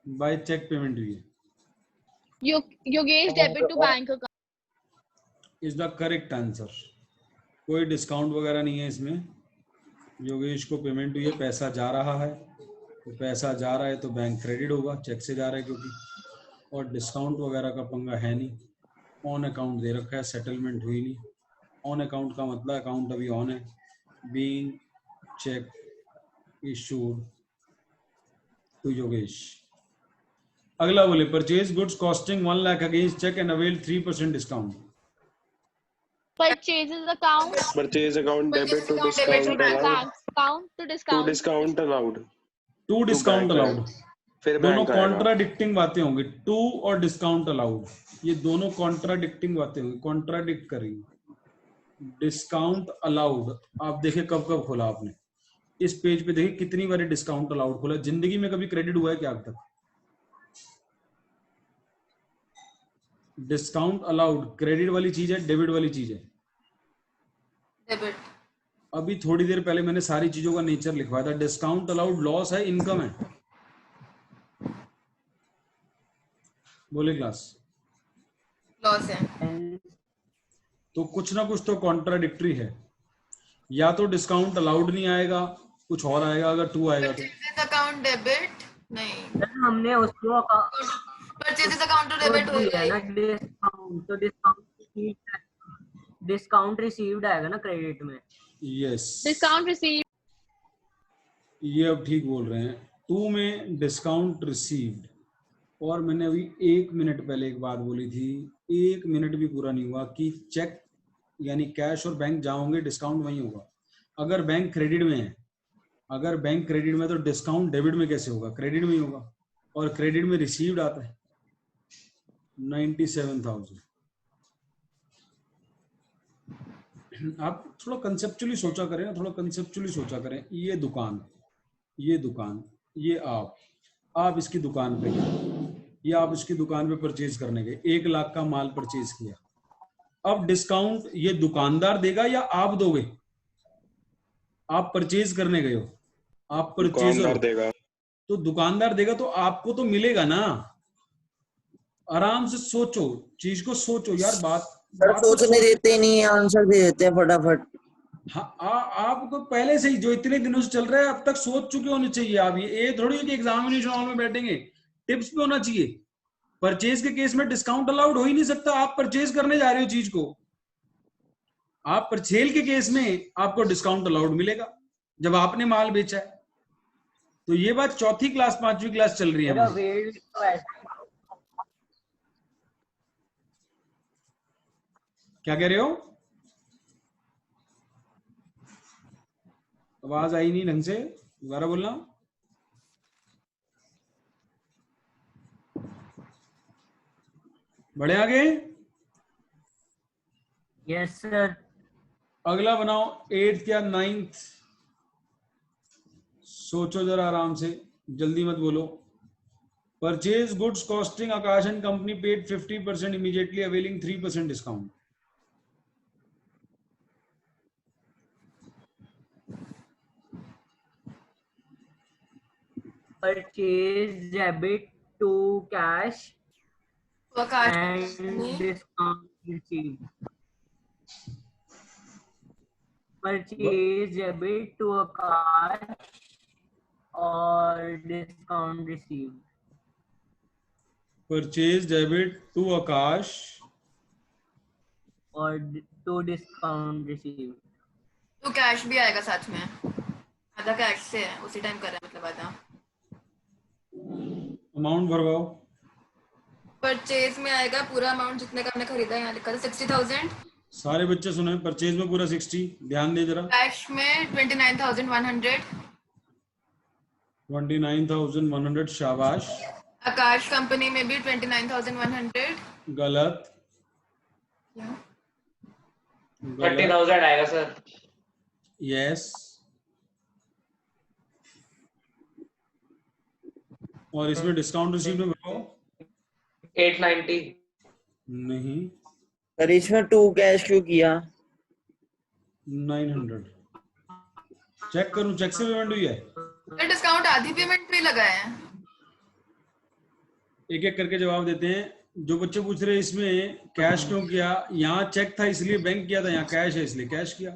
by cheque payment हुई है। Yogesh debit to bank account. Is the correct answer. कोई डिस्काउंट वगैरह नहीं है इसमें। योगेश को पेमेंट हुई है, पैसा जा रहा है, तो पैसा जा रहा है तो बैंक क्रेडिट होगा, चेक से जा रहा है क्योंकि, और डिस्काउंट वगैरह का पंगा है नहीं। ऑन अकाउंट दे रखा है, सेटलमेंट हुई नहीं। ऑन अकाउंट का मतलब अकाउंट अभी ऑन है। Being cheque issued to Yogesh. अगला बोले, purchase goods costing 1 lakh against cheque and avail 3% discount. Purchases account. Purchase account debit to Purchase account debit discount to allowed Bank account to to discount. Discount allowed to discount bank allowed. फिर दोनों bank आएगा। Contradicting बातें होंगी, to और discount allowed, ये दोनों contradicting बातें होंगी, कॉन्ट्राडिक्ट करेंगी। डिस्काउंट अलाउड आप देखिए कब कब खोला आपने, इस पेज पे देखिए कितनी बार डिस्काउंट अलाउड खोला। जिंदगी में कभी क्रेडिट हुआ है क्या अब तक? डिस्काउंट अलाउड क्रेडिट वाली चीज है, डेबिट वाली चीज है। डेबिट अभी थोड़ी देर पहले मैंने सारी चीजों का नेचर लिखवाया था। डिस्काउंट अलाउड लॉस है, इनकम है? बोले क्लास? लॉस है। तो कुछ ना कुछ तो कॉन्ट्राडिक्टरी है। या तो डिस्काउंट अलाउड नहीं आएगा, कुछ और आएगा। अगर टू आएगा तो परचेजेस अकाउंट डेबिट नहीं, सर हमने उसको परचेजेस अकाउंट टू डेबिट हो दिया ना जाएगी। डिस्काउंट, तो डिस्काउंट रिसीव्ड आएगा ना क्रेडिट में। Yes, Discount received. ये अब ठीक बोल रहे हैं। टू में डिस्काउंट रिसीव्ड। और मैंने अभी 1 मिनट पहले एक बात बोली थी, 1 मिनट भी पूरा नहीं हुआ, कि चेक यानी कैश और बैंक जाओगे डिस्काउंट वहीं होगा। अगर बैंक क्रेडिट में है, अगर बैंक क्रेडिट में, तो डिस्काउंट डेबिट में कैसे होगा? क्रेडिट में ही होगा। और क्रेडिट में रिसीव्ड आता है 97,000। आप थोड़ा कंसेप्चुअली सोचा करें ना, थोड़ा कंसेप्चुअली सोचा करें। ये दुकान, ये दुकान, ये आप इसकी दुकान पे गए, ये आप इसकी दुकान पे परचेज करने गए, 1 लाख का माल परचेज किया। अब डिस्काउंट ये दुकानदार देगा या आप दोगे? आप परचेज करने गए हो, आप परचेजर दुकानदार हो, देगा। तो दुकानदार देगा, तो आपको तो मिलेगा ना। आराम से सोचो, चीज को सोचो यार। बात तो सोचने देते ही नहीं, आंसर दे देते हैं फटाफट। हाँ, आपको पहले से ही जो इतने दिनों से चल रहा है, अब तक सोच चुके होने चाहिए आप। ये थोड़ी है कि एग्जामिनेशन हॉल में बैठेंगे, टिप्स भी होना चाहिए। परचेज के केस में डिस्काउंट अलाउड हो ही नहीं सकता। आप परचेज करने जा रहे हो चीज को, आप परचेल के केस में आपको डिस्काउंट अलाउड मिलेगा जब आपने माल बेचा है। तो ये बात चौथी क्लास 5वीं क्लास चल रही है मेरा हमारी। वेट तो ऐसा क्या कह रहे हो? आवाज आई नहीं ढंग से, दोबारा बोलना। बढ़े आगे? Yes sir. अगला बनाओ 8th या 9th। सोचो जरा आराम से, जल्दी मत बोलो। Purchase goods costing Akash and company paid 50% immediately availing 3% discount. Purchase debit to cash and discount received. Purchase debit to a cash or discount received. Purchase debit to Aakash और टू डिस्काउंट रिसीव। तो cash भी आएगा साथ में, आधा cash से है, उसी टाइम कर रहा है मतलब आधा। अमाउंट भरवाओ। परचेज में आएगा पूरा अमाउंट जितने का हमने खरीदा, यहाँ लिखा था 60,000। सारे बच्चे सुने, परचेज में पूरा 60, ध्यान दे जरा। कैश में 29,100। 29,100, शाबाश। आकाश कंपनी में भी 29,100। गलत। 30,000 आएगा सर। यस। और इसमें डिस्काउंट रिसीव में बताओ। 890। नहीं, सर इसमें 2 कैश क्यों किया? 900। चेक करूं, चेक से पेमेंट हुई है? डिस्काउंट आधी पेमेंट पे लगा है। एक एक करके जवाब देते हैं। जो बच्चे पूछ रहे हैं इसमें कैश क्यों किया, यहाँ चेक था इसलिए बैंक किया था, यहाँ कैश है इसलिए कैश किया।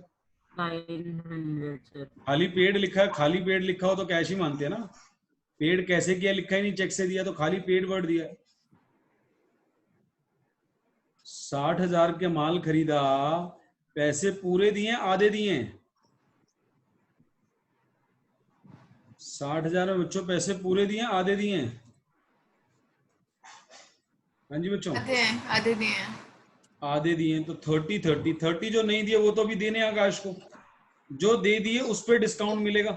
900 सर। खाली पेड लिखा है, खाली पेड लिखा हो तो कैश ही मानते हैं ना। पेड कैसे किया लिखा ही नहीं, चेक से दिया तो खाली पेड वर्ड दिया। 60,000 के माल खरीदा, पैसे पूरे दिए आधे दिए? 60,000 में बच्चों पैसे पूरे दिए आधे दिए? हाँ जी बच्चों, आधे दिए हैं। आधे दिए तो 30 जो नहीं दिए वो तो अभी देने आकाश को। जो दे दिए उस पे डिस्काउंट मिलेगा।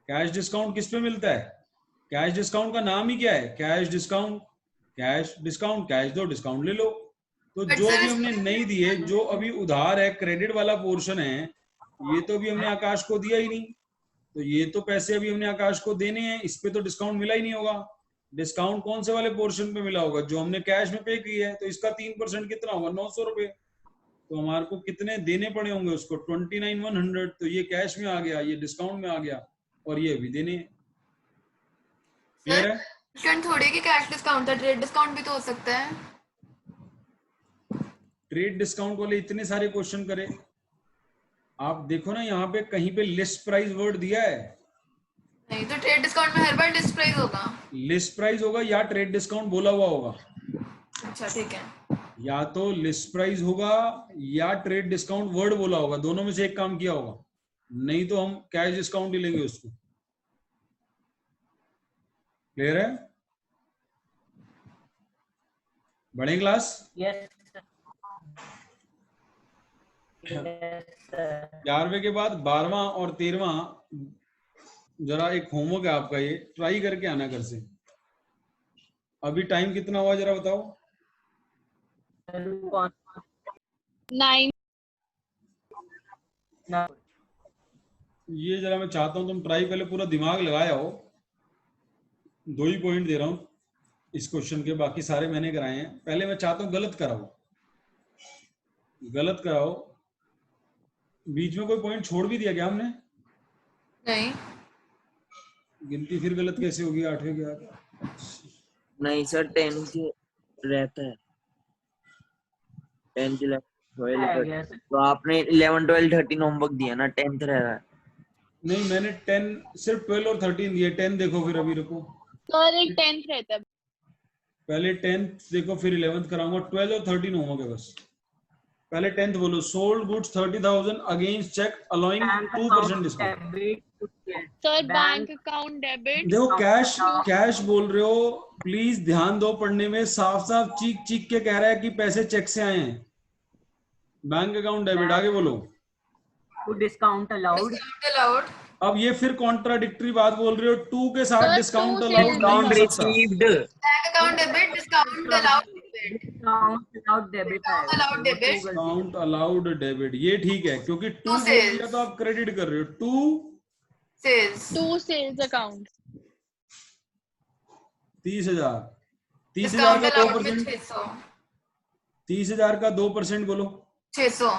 कैश डिस्काउंट किस पे मिलता है? कैश डिस्काउंट का नाम ही क्या है? Cash discount. Cash discount, cash दो डिस्काउंट ले लो। तो जो भी हमने नहीं दिए, जो अभी उधार है, क्रेडिट वाला पोर्शन है, ये तो अभी हमने आकाश को दिया ही नहीं, तो ये तो पैसे अभी हमने आकाश को देने हैं, इस पे तो डिस्काउंट मिला ही नहीं होगा। डिस्काउंट कौन से वाले पोर्शन पे मिला होगा? जो हमने कैश में पे किया है, तो इसका 3% कितना होगा? 900 रुपए। तो हमारे को कितने देने पड़े होंगे उसको? 29,100। तो ये कैश में आ गया, ये डिस्काउंट में आ गया, और ये अभी देने। क्लियर है? थोड़ी की कैश डिस्काउंट था, ट्रेड डिस्काउंट भी तो हो सकता है। ट्रेड डिस्काउंट वाले इतने सारे क्वेश्चन करे, आप देखो ना यहाँ पे कहीं पे लिस्ट प्राइस वर्ड दिया है? नहीं तो ट्रेड डिस्काउंट में हर बार लिस्ट प्राइस होगा। लिस्ट प्राइस होगा या ट्रेड डिस्काउंट बोला हुआ होगा? अच्छा ठीक है। या तो लिस्ट प्राइस होगा या ट्रेड डिस्काउंट वर्ड बोला होगा, दोनों में से एक काम किया होगा। नहीं तो हम कैश डिस्काउंट ही लेंगे उसको। क्लियर है? बढ़े क्लास? यस 11वें के बाद 12वां और 13वां जरा एक होमवर्क है आपका, ये ट्राई करके आना घर से। अभी टाइम कितना हुआ जरा बताओ? 9। ये जरा मैं चाहता हूं तुम ट्राई पहले पूरा दिमाग लगाया हो। 2 ही पॉइंट दे रहा हूं इस क्वेश्चन के, बाकी सारे मैंने कराए हैं। पहले मैं चाहता हूं गलत कराओ, गलत कराओ। बीच में कोई पॉइंट छोड़ भी दिया क्या हमने? नहीं गिनती फिर गलत कैसे होगी 8वें के बाद? नहीं सर 10 के रहता है, 10 11 12 तो आपने 11 12 13 होमवर्क दिया ना, 10th रह रहा है। नहीं, मैंने 10 सिर्फ 12 और 13 दिए। 10 देखो, फिर अभी रुको, सर एक 10th रहता है। पहले 10th देखो फिर 11th कराऊंगा। 12 और 13 होमवर्क है बस। पहले 10th बोलो। Sold goods 30,000 against cheque allowing 2% discount. Sir bank account debit. देखो कैश, कैश बोल रहे हो, प्लीज ध्यान दो पढ़ने में। साफ साफ चीख चीख के कह रहा है कि पैसे चेक से आए हैं। बैंक अकाउंट डेबिट, आगे बोलो। Discount allowed. अब ये फिर कॉन्ट्राडिक्टरी बात बोल रहे हो। 2 के साथ Sir, डिस्काउंट 2 अलाउड डिस्काउंट नहीं हो सकता। Received, bank account debit, discount allowed debit, discount allowed debit है। Allowed debit, discount allowed debit, ये ठीक है, क्योंकि 2 बोल sales. दिया तो आप क्रेडिट कर रहे हो। 2 सेल्स, 2 सेल्स अकाउंट। 30,000। 30,000 डिस्काउंट का अलाउड में 2%। 600, 30,000 का 2% बोलो। 600,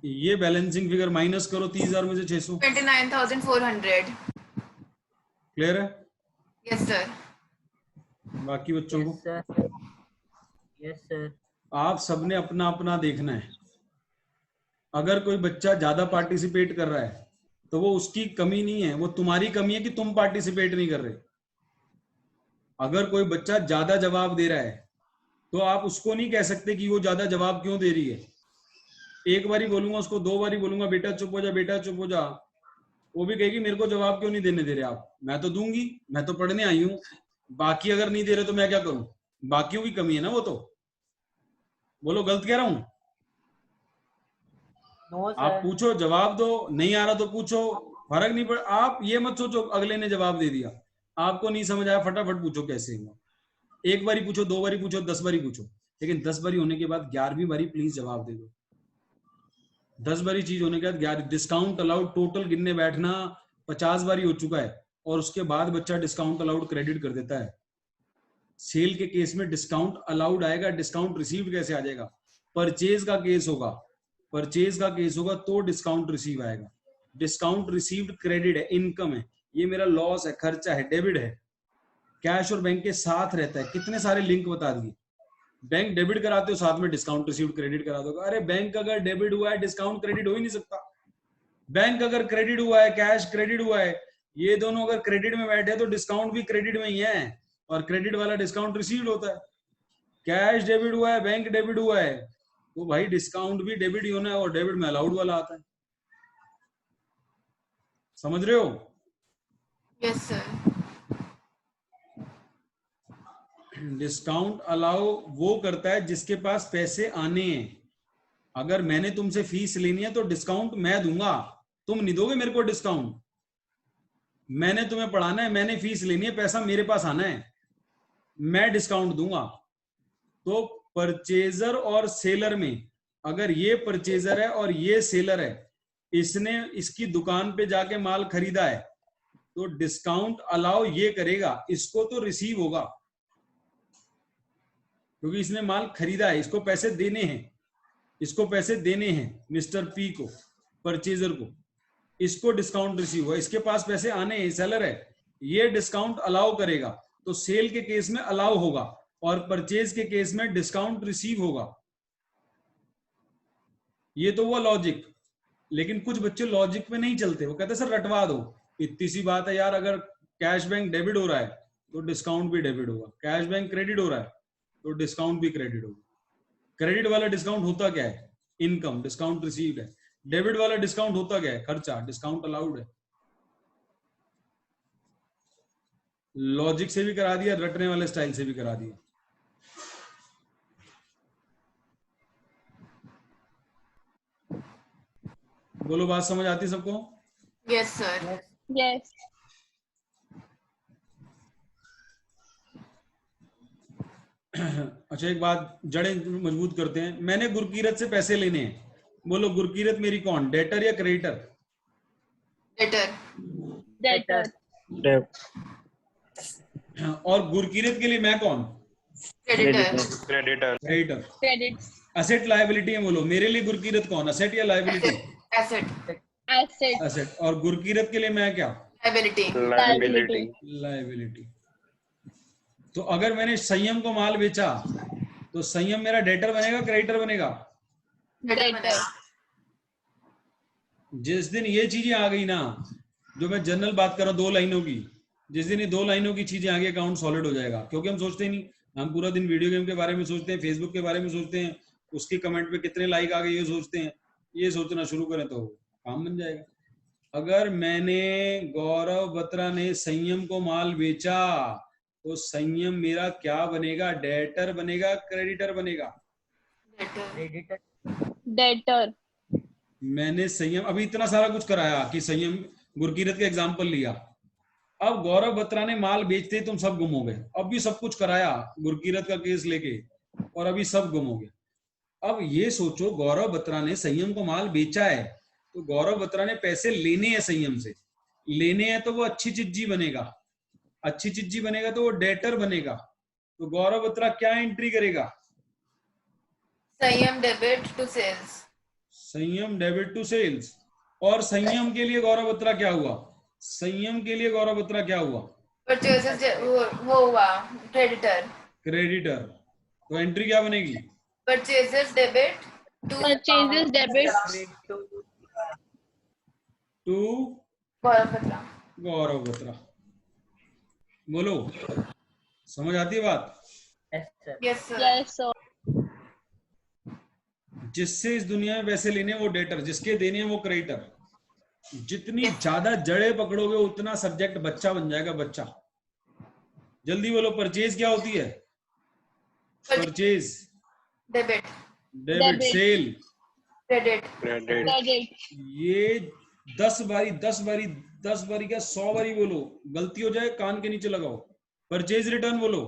ये बैलेंसिंग फिगर माइनस करो 30,000 में से 600। 29,400। क्लियर है? Yes sir. बाकी बच्चों को यस सर। आप सबने अपना अपना देखना है। अगर कोई बच्चा ज्यादा पार्टिसिपेट कर रहा है तो वो उसकी कमी नहीं है, वो तुम्हारी कमी है कि तुम पार्टिसिपेट नहीं कर रहे। अगर कोई बच्चा ज्यादा जवाब दे रहा है तो आप उसको नहीं कह सकते कि वो ज्यादा जवाब क्यों दे रही है। एक बारी बोलूंगा उसको, 2 बारी बोलूंगा बेटा चुप हो जा, बेटा चुप हो जा, वो भी कहेगी मेरे को जवाब क्यों नहीं देने दे रहे आप। मैं तो दूंगी, मैं तो पढ़ने आई हूँ, बाकी अगर नहीं दे रहे तो मैं क्या करूं? बाकियों की कमी है ना वो तो। बोलो गलत कह रहा हूं? आप पूछो, जवाब दो, नहीं आ रहा तो पूछो, फर्क नहीं पड़। आप ये मत सोचो अगले ने जवाब दे दिया, आपको नहीं समझ आया फटाफट पूछो कैसे हुआ। एक बारी पूछो, 2 बारी पूछो, 10 बारी पूछो, लेकिन 10 बारी होने के बाद 11वीं बारी प्लीज जवाब दे दो। 10 बारी चीज होने के बाद 11 डिस्काउंट अलाउड टोटल गिनने बैठना 50 बारी हो चुका है और उसके बाद बच्चा डिस्काउंट अलाउड क्रेडिट कर देता है। सेल के केस में डिस्काउंट अलाउड आएगा, डिस्काउंट रिसीव्ड कैसे आ जाएगा? परचेज का केस होगा, परचेज का केस होगा तो डिस्काउंट रिसीव आएगा। डिस्काउंट रिसीव्ड क्रेडिट है, इनकम है, ये मेरा लॉस है, खर्चा है, डेबिट है। कैश और बैंक के साथ रहता है। कितने सारे लिंक बता दिए। बैंक डेबिट कराते हो साथ में डिस्काउंट रिसीव्ड क्रेडिट करा दोगे। अरे बैंक अगर डेबिट हुआ है डिस्काउंट क्रेडिट हो ही नहीं सकता। बैंक अगर क्रेडिट हुआ है, कैश क्रेडिट हुआ है, ये दोनों अगर क्रेडिट में बैठे तो डिस्काउंट भी क्रेडिट में ही है और क्रेडिट वाला डिस्काउंट रिसीव्ड होता है। कैश डेबिट हुआ है, बैंक डेबिट हुआ है, तो भाई डिस्काउंट भी डेबिट ही होना है और डेबिट में अलाउड वाला आता है। समझ रहे हो? Yes sir. डिस्काउंट अलाउ वो करता है जिसके पास पैसे आने हैं। अगर मैंने तुमसे फीस लेनी है तो डिस्काउंट मैं दूंगा, तुम नहीं दोगे मेरे को डिस्काउंट। मैंने तुम्हें पढ़ाना है, मैंने फीस लेनी है, पैसा मेरे पास आना है, मैं डिस्काउंट दूंगा। तो परचेजर और सेलर में अगर ये परचेजर है और ये सेलर है, इसने इसकी दुकान पे जाके माल खरीदा है तो डिस्काउंट अलाउ ये करेगा, इसको तो रिसीव होगा क्योंकि इसने माल खरीदा है, इसको पैसे देने हैं, इसको पैसे देने हैं मिस्टर पी को, परचेजर को, इसको डिस्काउंट रिसीव हुआ, इसके पास पैसे आने हैं, सेलर है, ये डिस्काउंट अलाउ करेगा। तो सेल के केस में अलाउ होगा और परचेज के केस में डिस्काउंट रिसीव होगा। ये तो हुआ लॉजिक। लेकिन कुछ बच्चे लॉजिक पे नहीं चलते, वो कहते सर रटवा दो, इतनी सी बात है यार, अगर कैश बैंक डेबिट हो रहा है तो डिस्काउंट भी डेबिट होगा, कैश बैंक क्रेडिट हो रहा है तो डिस्काउंट भी क्रेडिट होगा। क्रेडिट वाला डिस्काउंट होता क्या है? इनकम, डिस्काउंट रिसीव्ड है। डेबिट वाला डिस्काउंट होता क्या है? खर्चा, डिस्काउंट अलाउड है। लॉजिक से भी करा दिया, रटने वाले स्टाइल से भी करा दिया। बोलो बात समझ आती सबको? Yes sir. यस। अच्छा एक बात, जड़ें मजबूत करते हैं। मैंने गुरकीरत से पैसे लेने हैं, बोलो गुरकीरत मेरी कौन, डेटर या क्रेडिटर? डेटर। डेटर। और गुरकीरत के लिए मैं कौन? Creditor. Creditor. Creditor. Credit. Asset liability है, बोलो मेरे लिए गुरकीरत कौन, असेट या लायबिलिटी? एसेट। एसेट। असेट। और गुरकीरत के लिए मैं क्या? लायबिलिटी। लायबिलिटी। लायबिलिटी। तो अगर मैंने संयम को माल बेचा तो संयम मेरा डेटर बनेगा, क्रेडिटर बनेगा? डेटर। जिस दिन ये चीजें आ गई ना, जो मैं जनरल बात कर रहा हूँ 2 लाइनों की, जिस दिन ये 2 लाइनों की चीजें आ गई अकाउंट सॉलिड हो जाएगा। क्योंकि हम सोचते नहीं, हम पूरा दिन वीडियो गेम के बारे में सोचते हैं, फेसबुक के बारे में सोचते हैं, उसकी कमेंट पे कितने लाइक आ गए ये सोचते हैं। ये सोचना शुरू करें तो काम बन जाएगा। अगर मैंने, गौरव बत्रा ने संयम को माल बेचा तो संयम मेरा क्या बनेगा, डेटर बनेगा, क्रेडिटर बनेगा? डेटर। मैंने संयम, अभी इतना सारा कुछ कराया कि संयम, गुरकीरत का एग्जांपल लिया। अब गौरव बत्रा ने माल बेचते तुम सब गुम हो गए, अब भी सब कुछ कराया गुरकीरत का केस लेके और अभी सब गुम हो गए। अब ये सोचो, गौरव बत्रा ने संयम को माल बेचा है तो गौरव बत्रा ने पैसे लेने हैं संयम से, लेने हैं तो वो अच्छी चिज्जी बनेगा, अच्छी चिज्जी बनेगा तो वो डेटर बनेगा। तो गौरव बत्रा क्या एंट्री करेगा? संयम डेबिट टू सेल्स। संयम डेबिट टू सेल्स। और संयम के लिए गौरव बत्रा क्या हुआ? संयम के लिए गौरव बत्रा क्या हुआ? परचेजेस वो हुआ क्रेडिटर। क्रेडिटर। तो एंट्री क्या बनेगी? Purchases debit to purchases debit to Gaurav Batra. Gaurav Batra. बोलो समझ आती है बात? Yes, sir. Yes sir yes sir. जिससे इस दुनिया में पैसे लेने हैं वो डेटर, जिसके देने हैं वो क्रेडिटर। जितनी ज्यादा जड़ें पकड़ोगे उतना सब्जेक्ट बच्चा बन जाएगा, बच्चा। जल्दी बोलो, परचेज क्या होती है? Purchase, debit debit, Debit. Sale. Credit credit credit. ये 10 बारी क्या 100 बारी बोलो, गलती हो जाए कान के नीचे लगाओ। परचेज रिटर्न बोलो।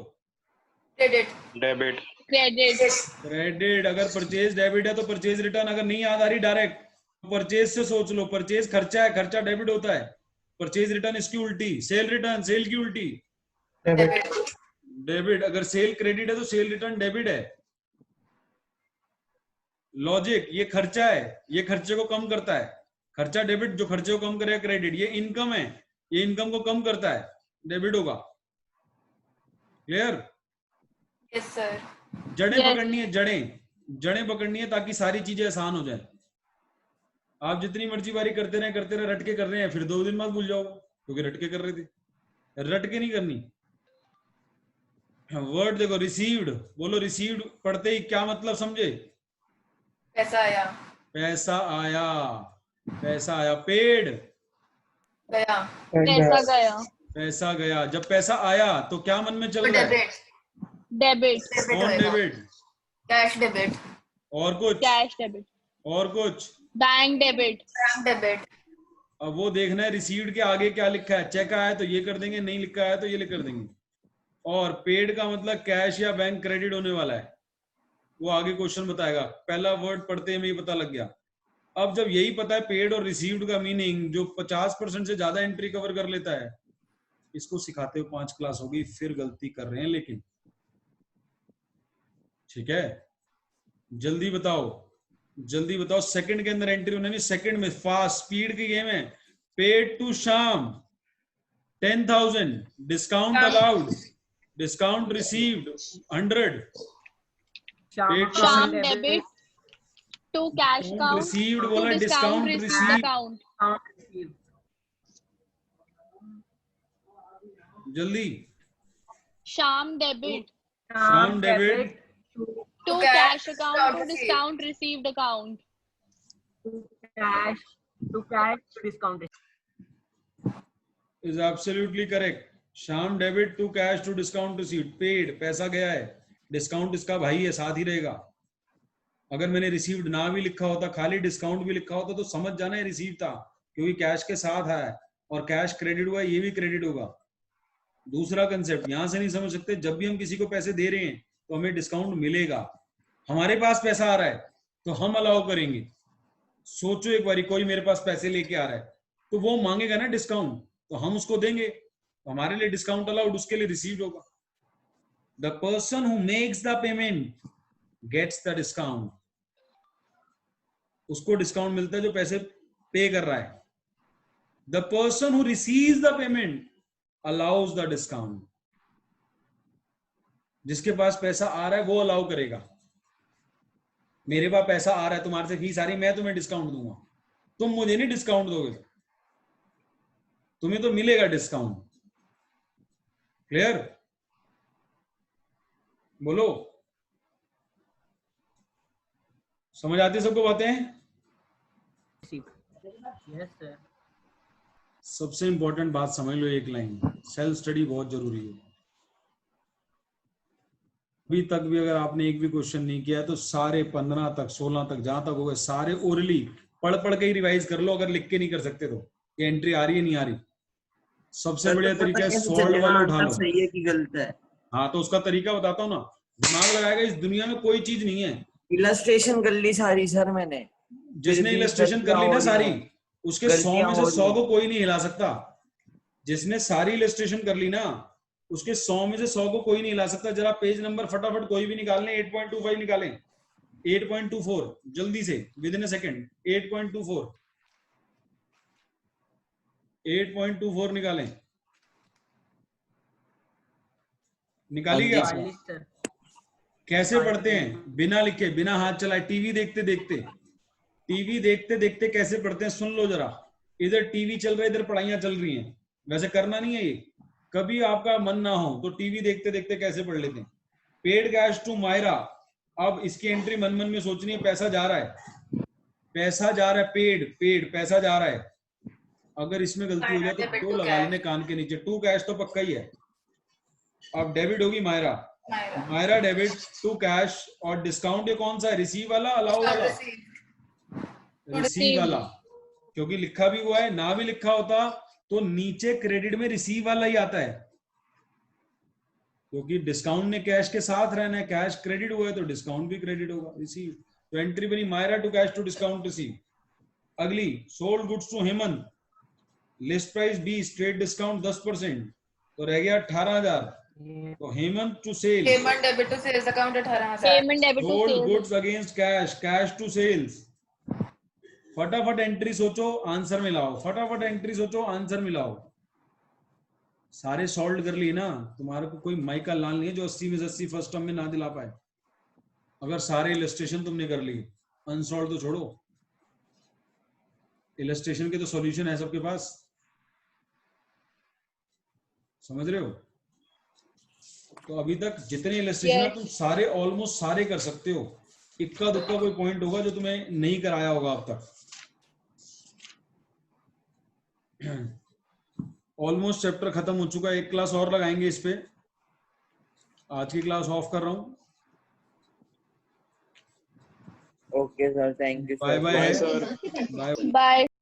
Credit debit credit. क्रेडिट। अगर परचेज डेबिट है तो परचेज रिटर्न। अगर नहीं याद आ रही डायरेक्ट परचेज से सोच लो। परचेज खर्चा है, खर्चा डेबिट होता है। परचेज रिटर्न इसकी उल्टी। सेल रिटर्न सेल की उल्टी डेबिट डेबिट। अगर सेल क्रेडिट है तो सेल रिटर्न डेबिट है। लॉजिक, ये खर्चा है, ये खर्चे को कम करता है। खर्चा डेबिट, जो खर्चे को कम करेगा क्रेडिट। ये इनकम है, ये इनकम को कम करता है, डेबिट होगा। क्लियर? यस सर जड़ें Yes. पकड़नी है, जड़ें पकड़नी है ताकि सारी चीजें आसान हो जाए। आप जितनी मर्जी बारी करते रहे रट के कर रहे हैं, फिर 2 दिन बाद भूल जाओगे क्योंकि रट के कर रहे थे। रट के नहीं करनी। वर्ड देखो, रिसीव्ड बोलो। रिसीव्ड पढ़ते ही क्या मतलब समझे? पैसा आया पैसा आया, पैसा आया। पेड, गया पैसा गया। पैसा गया। जब पैसा आया तो क्या मन में चल रहा है? Debit debit. डेबिट कौन होएगा डेबिट? कैश डेबिट और कुछ? Cash debit. और कुछ? Bank debit. बैंक डेबिट अब वो देखना है रिसीव्ड के आगे क्या लिखा है। चेक आया तो ये कर देंगे, नहीं लिखा है तो ये कर देंगे। और पेड का मतलब कैश या बैंक क्रेडिट होने वाला है, वो आगे क्वेश्चन बताएगा। पहला वर्ड पढ़ते में ही पता लग गया। अब जब यही पता है पेड और रिसीव्ड का मीनिंग, जो 50% से ज्यादा एंट्री कवर कर लेता है, इसको सिखाते हुए 5 क्लास हो गई, फिर गलती कर रहे हैं लेकिन। ठीक है, जल्दी बताओ सेकंड के अंदर एंट्री होना नहीं, सेकंड में। फास्ट स्पीड की गेम है। Paid to Sham 10,000, discount allowed, discount received 100। Sham debit to cash account received to बोला, discount discount received receive. Account. जल्दी। Sham debit Sham debit to cash account to discount received account. Cash to discount. Is absolutely correct. Sham debit to cash to discount received. Paid पैसा गया है, discount इसका भाई है, साथ ही रहेगा। अगर मैंने रिसीव्ड ना भी लिखा होता, खाली डिस्काउंट भी लिखा होता, तो समझ जाना है रिसीव था, क्योंकि कैश के साथ है और कैश क्रेडिट हुआ, ये भी क्रेडिट होगा। दूसरा कंसेप्ट यहां से नहीं समझ सकते। जब भी हम किसी को पैसे दे रहे हैं तो हमें डिस्काउंट मिलेगा। हमारे पास पैसा आ रहा है तो हम अलाउ करेंगे। सोचो एक बारी, कोई मेरे पास पैसे लेके आ रहा है तो वो मांगेगा ना डिस्काउंट, तो हम उसको देंगे, तो हमारे लिए डिस्काउंट अलाउड, उसके लिए रिसीव्ड होगा। The person who makes the payment gets the discount. उसको डिस्काउंट मिलता है जो पैसे पे कर रहा है। The person who receives the payment allows the discount. जिसके पास पैसा आ रहा है वो अलाउ करेगा। मेरे पास पैसा आ रहा है, तुम्हारे से फीस आ रही, मैं तुम्हें डिस्काउंट दूंगा, तुम मुझे नहीं डिस्काउंट दोगे, तुम्हें तो मिलेगा डिस्काउंट। क्लियर? बोलो, समझ आती है सबको बातें? Yes, sir. सबसे इंपॉर्टेंट बात समझ लो, एक लाइन, सेल्फ स्टडी बहुत जरूरी है। अभी तक भी अगर आपने एक भी क्वेश्चन नहीं किया है तो सारे 15 तक 16 तक जहां तक हो गए सारे ओरली पढ़ के ही रिवाइज कर लो। अगर लिख के नहीं कर सकते तो ये एंट्री आ रही है नहीं आ रही। सबसे बढ़िया तरीका है सॉल्व वाला उठा लो। सही है कि गलत है? हाँ तो उसका तरीका बताता हूँ ना। दिमाग लगाएगा, इस दुनिया में कोई चीज नहीं है। इलस्ट्रेशन कर ली सारी सर मैंने। जिसने इलस्ट्रेशन कर ली ना सारी, उसके 100 में से 100 को कोई नहीं हिला सकता। जिसने सारी इलस्ट्रेशन कर ली ना, उसके 100 में से 100 को कोई नहीं हिला सकता। जरा पेज नंबर फटाफट कोई भी निकालने, 8.25 निकालें, 8.24 जल्दी से, विद इन अ सेकंड। 8.24 निकालें। निकाली क्या? कैसे पढ़ते हैं? बिना लिखे, बिना हाथ चलाए, टीवी देखते देखते कैसे पढ़ते हैं सुन लो जरा। इधर टीवी चल रहा है, इधर पढ़ाइयां चल रही हैं। वैसे करना नहीं है, ये कभी आपका मन ना हो तो टीवी देखते देखते कैसे पढ़ लेते हैं। पेड कैश टू मायरा, अब इसकी एंट्री मन मन में सोचनी है, पैसा जा रहा है, पैसा जा रहा है, पेड पेड पैसा जा रहा है। अगर इसमें गलती हो जाए Debit तो to दो लगा cash. लेने कान के नीचे, टू कैश तो पक्का ही है। अब डेबिट होगी Myra, Myra Myra debit to cash, और डिस्काउंट ये कौन सा है, रिसीव वाला अलाउ वाला? रिसीव वाला, क्योंकि लिखा भी हुआ है, ना भी लिखा होता तो नीचे क्रेडिट में रिसीव वाला ही आता है, क्योंकि डिस्काउंट ने कैश के साथ रहना है, कैश क्रेडिट हुआ है तो डिस्काउंट भी क्रेडिट होगा, रिसीव। तो एंट्री बनी Myra to cash to discount receive. अगली sold goods to Hemant, list price 20, trade discount 10%, तो रह गया 18,000। तो Hemant to sale, payment debit to sales account 18,000। Payment debit to sold sales. Goods against cash, cash to sales. फटाफट entry सोचो, answer मिलाओ, फटाफट entry सोचो, आंसर मिलाओ। सारे सॉल्व कर लिए ना, तुम्हारे को कोई माइका लाल नहीं है जो 80 में से 80 फर्स्ट टर्म में ना दिला पाए। अगर सारे इलस्ट्रेशन तुमने कर लिए, अनसॉल्व तो छोड़ो, इलस्ट्रेशन के तो सॉल्यूशन है सबके पास, समझ रहे हो? तो अभी तक जितने इलस्ट्रेशन है तुम सारे ऑलमोस्ट सारे कर सकते हो, इक्का दुक्का कोई पॉइंट होगा जो तुम्हें नहीं कराया होगा अब तक। ऑलमोस्ट चैप्टर खत्म हो चुका है, एक क्लास और लगाएंगे इस पे। आज की क्लास ऑफ कर रहा हूँ। Okay sir, thank you bye sir. Bye Bye, sir. Bye. Bye.